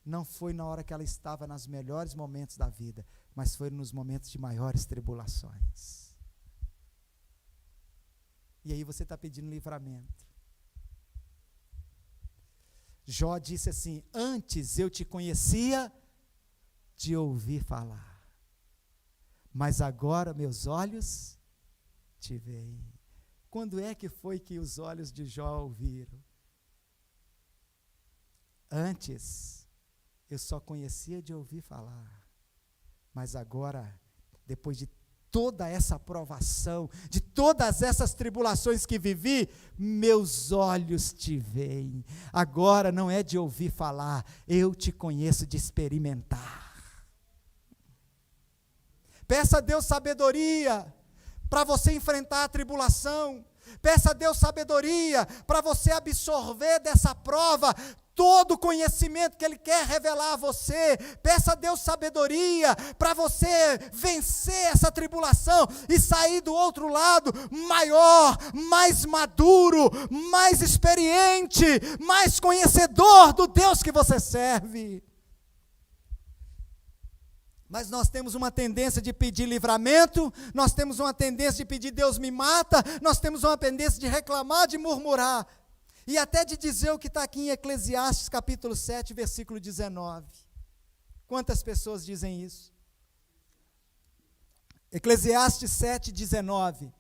Não foi na hora que ela estava nos melhores momentos da vida, mas foi nos momentos de maiores tribulações. E aí você está pedindo livramento. Jó disse assim: antes eu te conhecia de ouvir falar, mas agora meus olhos te veem. Quando é que foi que os olhos de Jó ouviram? Antes eu só conhecia de ouvir falar, mas agora, depois de toda essa provação, de todas essas tribulações que vivi, meus olhos te veem. Agora não é de ouvir falar, eu te conheço de experimentar. Peça a Deus sabedoria para você enfrentar a tribulação. Peça a Deus sabedoria para você absorver dessa prova todo o conhecimento que Ele quer revelar a você. Peça a Deus sabedoria para você vencer essa tribulação e sair do outro lado maior, mais maduro, mais experiente, mais conhecedor do Deus que você serve. Mas nós temos uma tendência de pedir livramento, nós temos uma tendência de pedir: Deus me mata, nós temos uma tendência de reclamar, de murmurar, e até de dizer o que está aqui em Eclesiastes capítulo 7, versículo 19. Quantas pessoas dizem isso? Eclesiastes 7, 19.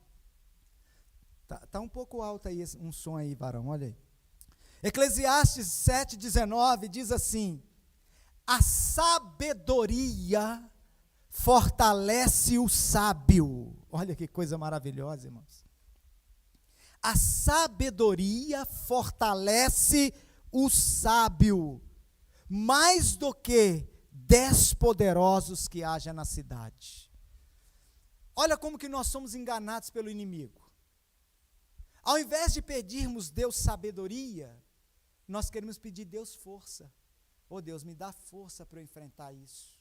Está um pouco alto aí, um som aí, varão, olha aí. Eclesiastes 7, 19 diz assim: a sabedoria fortalece o sábio. Olha que coisa maravilhosa, irmãos. A sabedoria fortalece o sábio, mais do que 10 poderosos que haja na cidade. Olha como que nós somos enganados pelo inimigo. Ao invés de pedirmos Deus sabedoria, nós queremos pedir Deus força. Oh Deus, me dá força para eu enfrentar isso.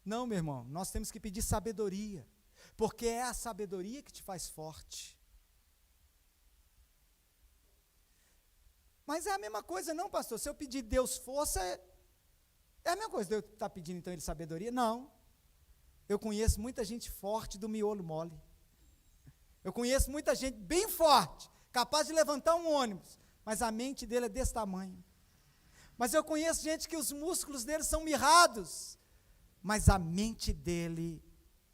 Não, meu irmão, nós temos que pedir sabedoria, porque é a sabedoria que te faz forte. Mas é a mesma coisa não, pastor, se eu pedir Deus força, é a mesma coisa, Deus está pedindo então Ele sabedoria? Não, eu conheço muita gente forte do miolo mole, eu conheço muita gente bem forte, capaz de levantar um ônibus, mas a mente dele é desse tamanho. Mas eu conheço gente que os músculos dele são mirrados, mas a mente dele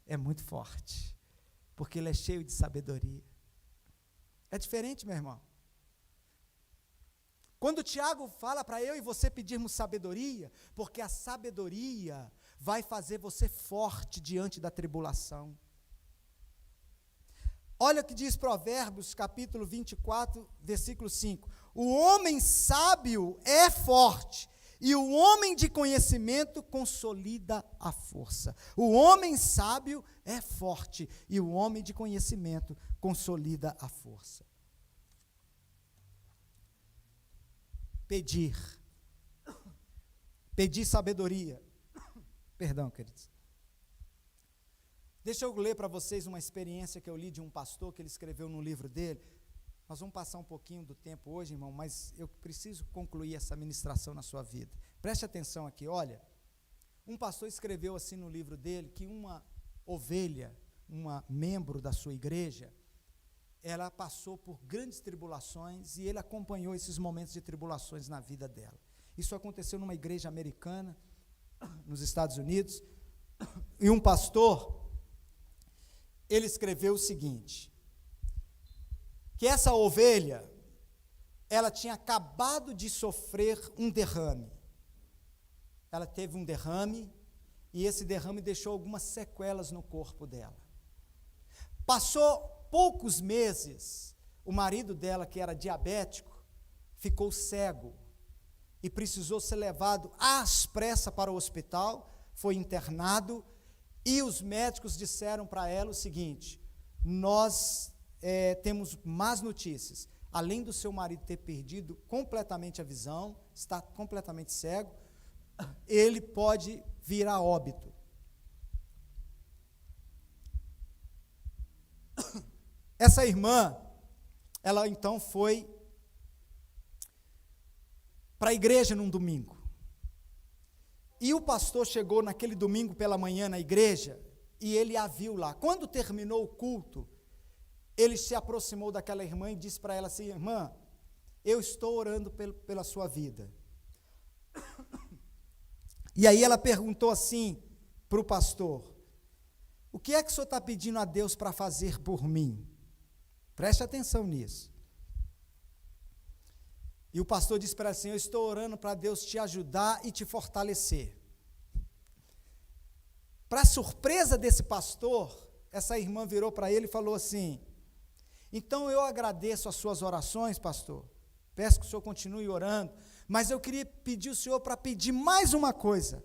é muito forte, porque ele é cheio de sabedoria. É diferente, meu irmão. Quando o Tiago fala para eu e você pedirmos sabedoria, porque a sabedoria vai fazer você forte diante da tribulação. Olha o que diz Provérbios, capítulo 24, versículo 5. O homem sábio é forte, e o homem de conhecimento consolida a força. O homem sábio é forte, e o homem de conhecimento consolida a força. Pedir sabedoria. Perdão, queridos. Deixa eu ler para vocês uma experiência que eu li de um pastor, que ele escreveu no livro dele. Nós vamos passar um pouquinho do tempo hoje, irmão, mas eu preciso concluir essa ministração na sua vida. Preste atenção aqui, olha. Um pastor escreveu assim no livro dele, que uma ovelha, uma membro da sua igreja, ela passou por grandes tribulações e ele acompanhou esses momentos de tribulações na vida dela. Isso aconteceu numa igreja americana, nos Estados Unidos, e um pastor, ele escreveu o seguinte, que essa ovelha, ela tinha acabado de sofrer um derrame. Ela teve um derrame, e esse derrame deixou algumas sequelas no corpo dela. Passou poucos meses, o marido dela, que era diabético, ficou cego e precisou ser levado às pressas para o hospital, foi internado, e os médicos disseram para ela o seguinte: nós temos más notícias, além do seu marido ter perdido completamente a visão, está completamente cego, ele pode vir a óbito. Essa irmã, ela então foi para a igreja num domingo. E o pastor chegou naquele domingo pela manhã na igreja, e ele a viu lá. Quando terminou o culto, ele se aproximou daquela irmã e disse para ela assim: irmã, eu estou orando pela sua vida. E aí ela perguntou assim para o pastor: o que é que o senhor está pedindo a Deus para fazer por mim? Preste atenção nisso. E o pastor disse para ela assim: eu estou orando para Deus te ajudar e te fortalecer. Para surpresa desse pastor, essa irmã virou para ele e falou assim: então eu agradeço as suas orações, pastor, peço que o senhor continue orando, mas eu queria pedir o senhor para pedir mais uma coisa.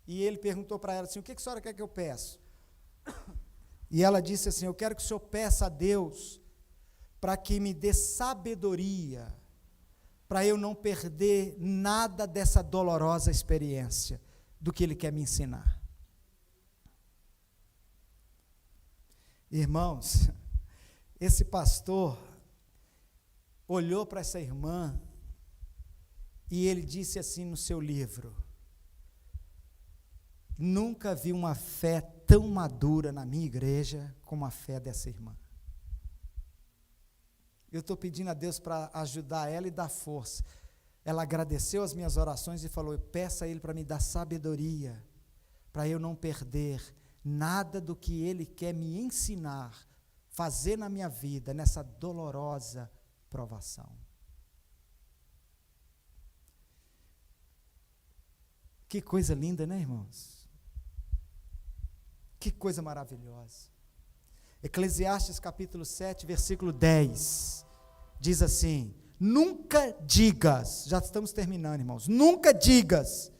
E ele perguntou para ela assim: o que a senhora quer que eu peço? E ela disse assim: eu quero que o senhor peça a Deus para que me dê sabedoria, para eu não perder nada dessa dolorosa experiência, do que Ele quer me ensinar. Irmãos, esse pastor olhou para essa irmã e ele disse assim no seu livro: nunca vi uma fé tão madura na minha igreja como a fé dessa irmã. Eu estou pedindo a Deus para ajudar ela e dar força. Ela agradeceu as minhas orações e falou: peça a Ele para me dar sabedoria, para eu não perder nada do que Ele quer me ensinar, fazer na minha vida, nessa dolorosa provação. Que coisa linda, né, irmãos? Que coisa maravilhosa. Eclesiastes capítulo 7, versículo 10, diz assim: Nunca digas, já estamos terminando, irmãos, nunca digas,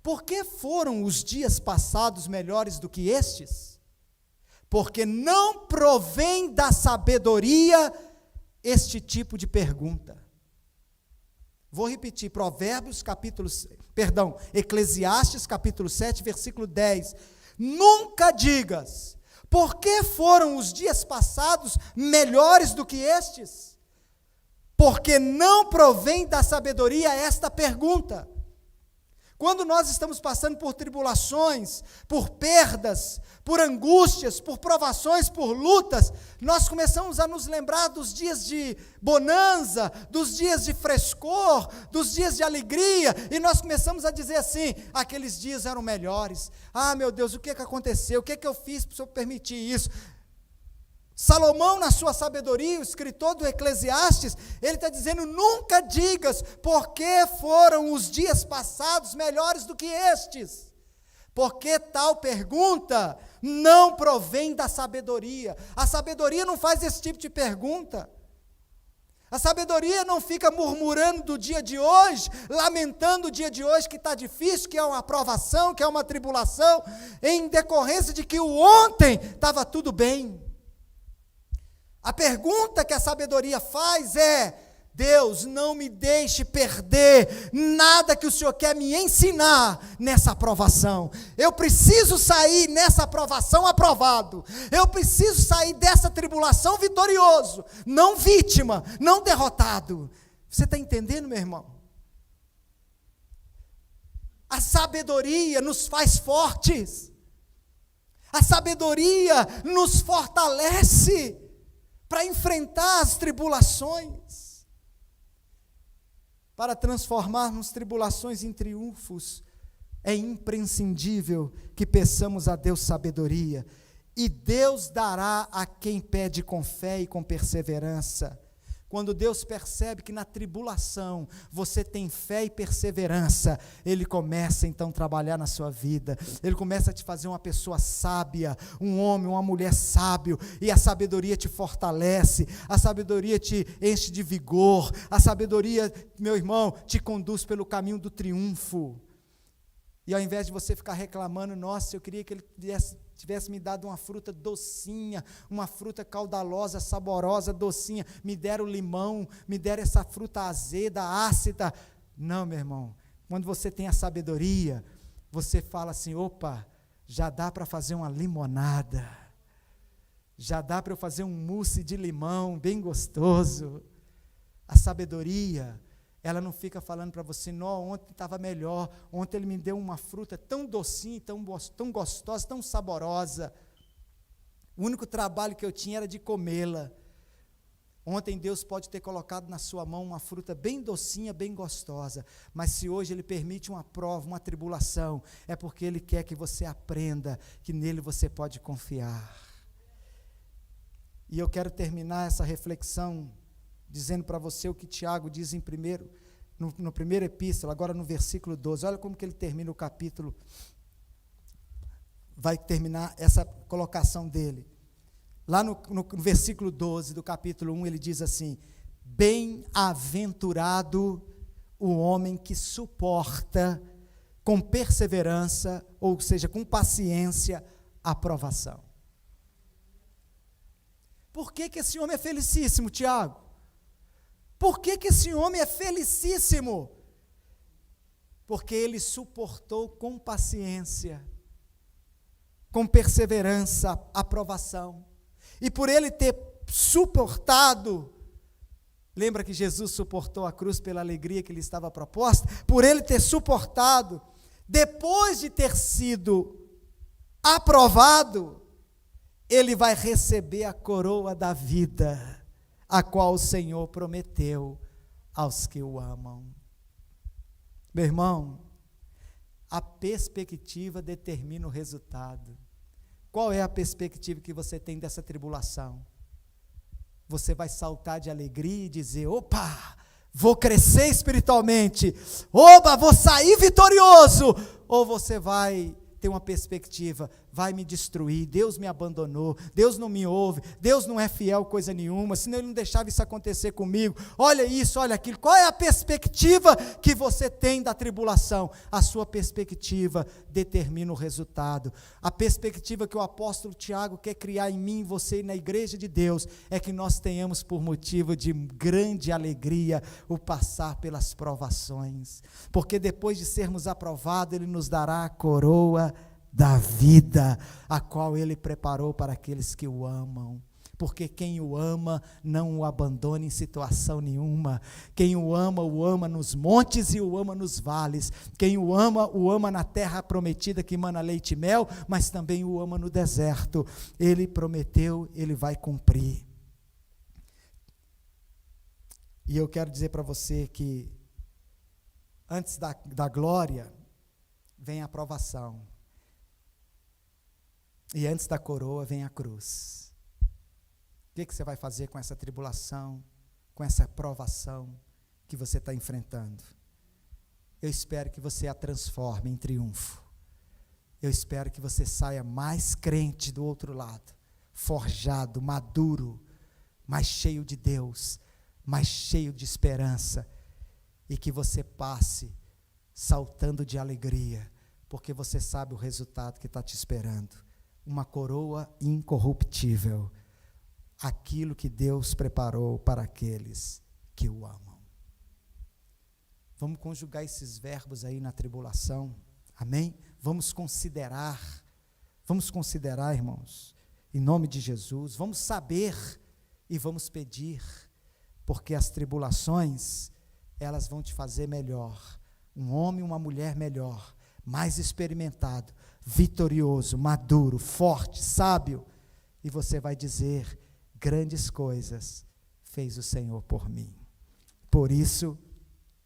por que foram os dias passados melhores do que estes? Porque não provém da sabedoria este tipo de pergunta. Vou repetir, Eclesiastes capítulo 7, versículo 10. Nunca digas, por que foram os dias passados melhores do que estes? Porque não provém da sabedoria esta pergunta. Quando nós estamos passando por tribulações, por perdas, por angústias, por provações, por lutas, nós começamos a nos lembrar dos dias de bonança, dos dias de frescor, dos dias de alegria, e nós começamos a dizer assim, aqueles dias eram melhores. Ah, meu Deus, o que aconteceu? O que eu fiz para o Senhor permitir isso? Salomão, na sua sabedoria, o escritor do Eclesiastes, ele está dizendo, nunca digas, por que foram os dias passados melhores do que estes? Porque tal pergunta não provém da sabedoria. A sabedoria não faz esse tipo de pergunta. A sabedoria não fica murmurando do dia de hoje, lamentando o dia de hoje que está difícil, que é uma provação, que é uma tribulação, em decorrência de que o ontem estava tudo bem. A pergunta que a sabedoria faz é, Deus, não me deixe perder nada que o Senhor quer me ensinar nessa aprovação. Eu preciso sair nessa aprovação aprovado. Eu preciso sair dessa tribulação vitorioso, não vítima, não derrotado. Você está entendendo, meu irmão? A sabedoria nos faz fortes. A sabedoria nos fortalece para enfrentar as tribulações, para transformarmos tribulações em triunfos. É imprescindível que peçamos a Deus sabedoria, e Deus dará a quem pede com fé e com perseverança. Quando Deus percebe que na tribulação você tem fé e perseverança, Ele começa então a trabalhar na sua vida, Ele começa a te fazer uma pessoa sábia, um homem, uma mulher sábio, e a sabedoria te fortalece, a sabedoria te enche de vigor, a sabedoria, meu irmão, te conduz pelo caminho do triunfo. E ao invés de você ficar reclamando, nossa, eu queria que Ele tivesse me dado uma fruta docinha, uma fruta caudalosa, saborosa, docinha, me deram limão, me deram essa fruta azeda, ácida. Não, meu irmão, quando você tem a sabedoria, você fala assim, opa, já dá para fazer uma limonada, já dá para eu fazer um mousse de limão, bem gostoso. A sabedoria, ela não fica falando para você, não, ontem estava melhor, ontem ele me deu uma fruta tão docinha, tão gostosa, tão saborosa. O único trabalho que eu tinha era de comê-la. Ontem Deus pode ter colocado na sua mão uma fruta bem docinha, bem gostosa, mas se hoje Ele permite uma prova, uma tribulação, é porque Ele quer que você aprenda que nele você pode confiar. E eu quero terminar essa reflexão dizendo para você o que Tiago diz no primeiro epístola, agora no versículo 12. Olha como que ele termina o capítulo, vai terminar essa colocação dele. Lá no versículo 12 do capítulo 1, ele diz assim, bem-aventurado o homem que suporta com perseverança, ou seja, com paciência, a provação. Por que esse homem é felicíssimo, Tiago? Por que esse homem é felicíssimo? Porque ele suportou com paciência, com perseverança, a provação. E por ele ter suportado, lembra que Jesus suportou a cruz pela alegria que lhe estava proposta? Por ele ter suportado, depois de ter sido aprovado, ele vai receber a coroa da vida, a qual o Senhor prometeu aos que o amam. Meu irmão, a perspectiva determina o resultado. Qual é a perspectiva que você tem dessa tribulação? Você vai saltar de alegria e dizer, opa, vou crescer espiritualmente, opa, vou sair vitorioso, ou você vai ter uma perspectiva, vai me destruir, Deus me abandonou, Deus não me ouve, Deus não é fiel coisa nenhuma, senão Ele não deixava isso acontecer comigo, olha isso, olha aquilo. Qual é a perspectiva que você tem da tribulação? A sua perspectiva determina o resultado. A perspectiva que o apóstolo Tiago quer criar em mim, você e na igreja de Deus, é que nós tenhamos por motivo de grande alegria o passar pelas provações, porque depois de sermos aprovados, Ele nos dará a coroa da vida, a qual Ele preparou para aqueles que o amam. Porque quem o ama não o abandona em situação nenhuma. Quem o ama nos montes e o ama nos vales. Quem o ama na terra prometida que emana leite e mel, mas também o ama no deserto. Ele prometeu, Ele vai cumprir. E eu quero dizer para você que antes da glória vem a provação. E antes da coroa vem a cruz. O que você vai fazer com essa tribulação, com essa provação que você está enfrentando? Eu espero que você a transforme em triunfo. Eu espero que você saia mais crente do outro lado, forjado, maduro, mais cheio de Deus, mais cheio de esperança, e que você passe saltando de alegria, porque você sabe o resultado que está te esperando. Uma coroa incorruptível, aquilo que Deus preparou para aqueles que o amam. Vamos conjugar esses verbos aí na tribulação, amém? Vamos considerar, irmãos, em nome de Jesus, vamos saber e vamos pedir, porque as tribulações, elas vão te fazer melhor, um homem e uma mulher melhor, mais experimentado, vitorioso, maduro, forte, sábio, e você vai dizer: grandes coisas fez o Senhor por mim, por isso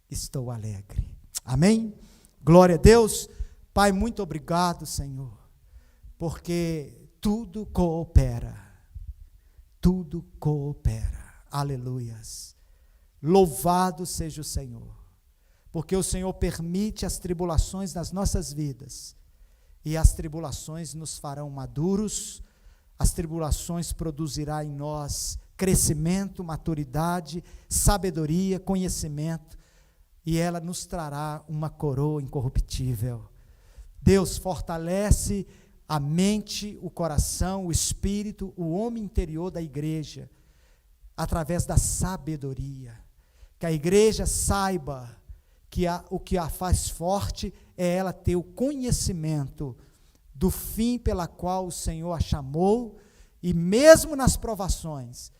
estou alegre. Amém? Glória a Deus. Pai, muito obrigado, Senhor, porque tudo coopera, aleluias. Louvado seja o Senhor, porque o Senhor permite as tribulações nas nossas vidas, e as tribulações nos farão maduros, as tribulações produzirão em nós crescimento, maturidade, sabedoria, conhecimento, e ela nos trará uma coroa incorruptível. Deus, fortalece a mente, o coração, o espírito, o homem interior da igreja, através da sabedoria, que a igreja saiba que o que a faz forte é ela ter o conhecimento do fim pela qual o Senhor a chamou, e mesmo nas provações,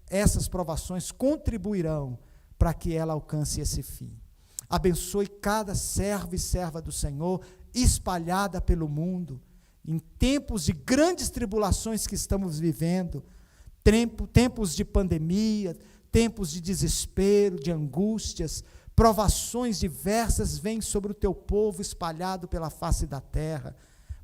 essas provações contribuirão para que ela alcance esse fim. Abençoe cada servo e serva do Senhor, espalhada pelo mundo, em tempos de grandes tribulações que estamos vivendo, tempos de pandemia, tempos de desespero, de angústias, provações diversas vêm sobre o teu povo espalhado pela face da terra,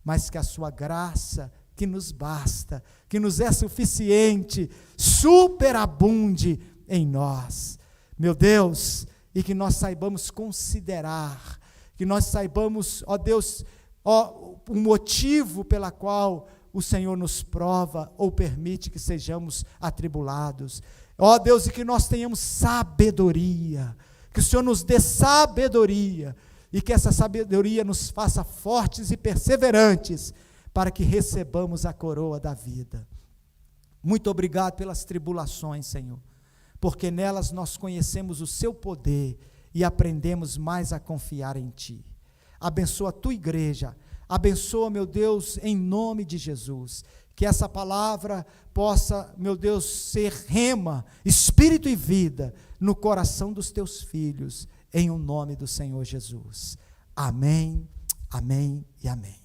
mas que a sua graça, que nos basta, que nos é suficiente, superabunde em nós, meu Deus, e que nós saibamos considerar, que nós saibamos, ó Deus, o motivo pela qual o Senhor nos prova ou permite que sejamos atribulados, ó Deus, e que nós tenhamos sabedoria, que o Senhor nos dê sabedoria, e que essa sabedoria nos faça fortes e perseverantes, para que recebamos a coroa da vida. Muito obrigado pelas tribulações, Senhor, porque nelas nós conhecemos o seu poder e aprendemos mais a confiar em Ti. Abençoa a Tua igreja, abençoa, meu Deus, em nome de Jesus, que essa palavra possa, meu Deus, ser rema, espírito e vida no coração dos Teus filhos, em o nome do Senhor Jesus. Amém, amém e amém.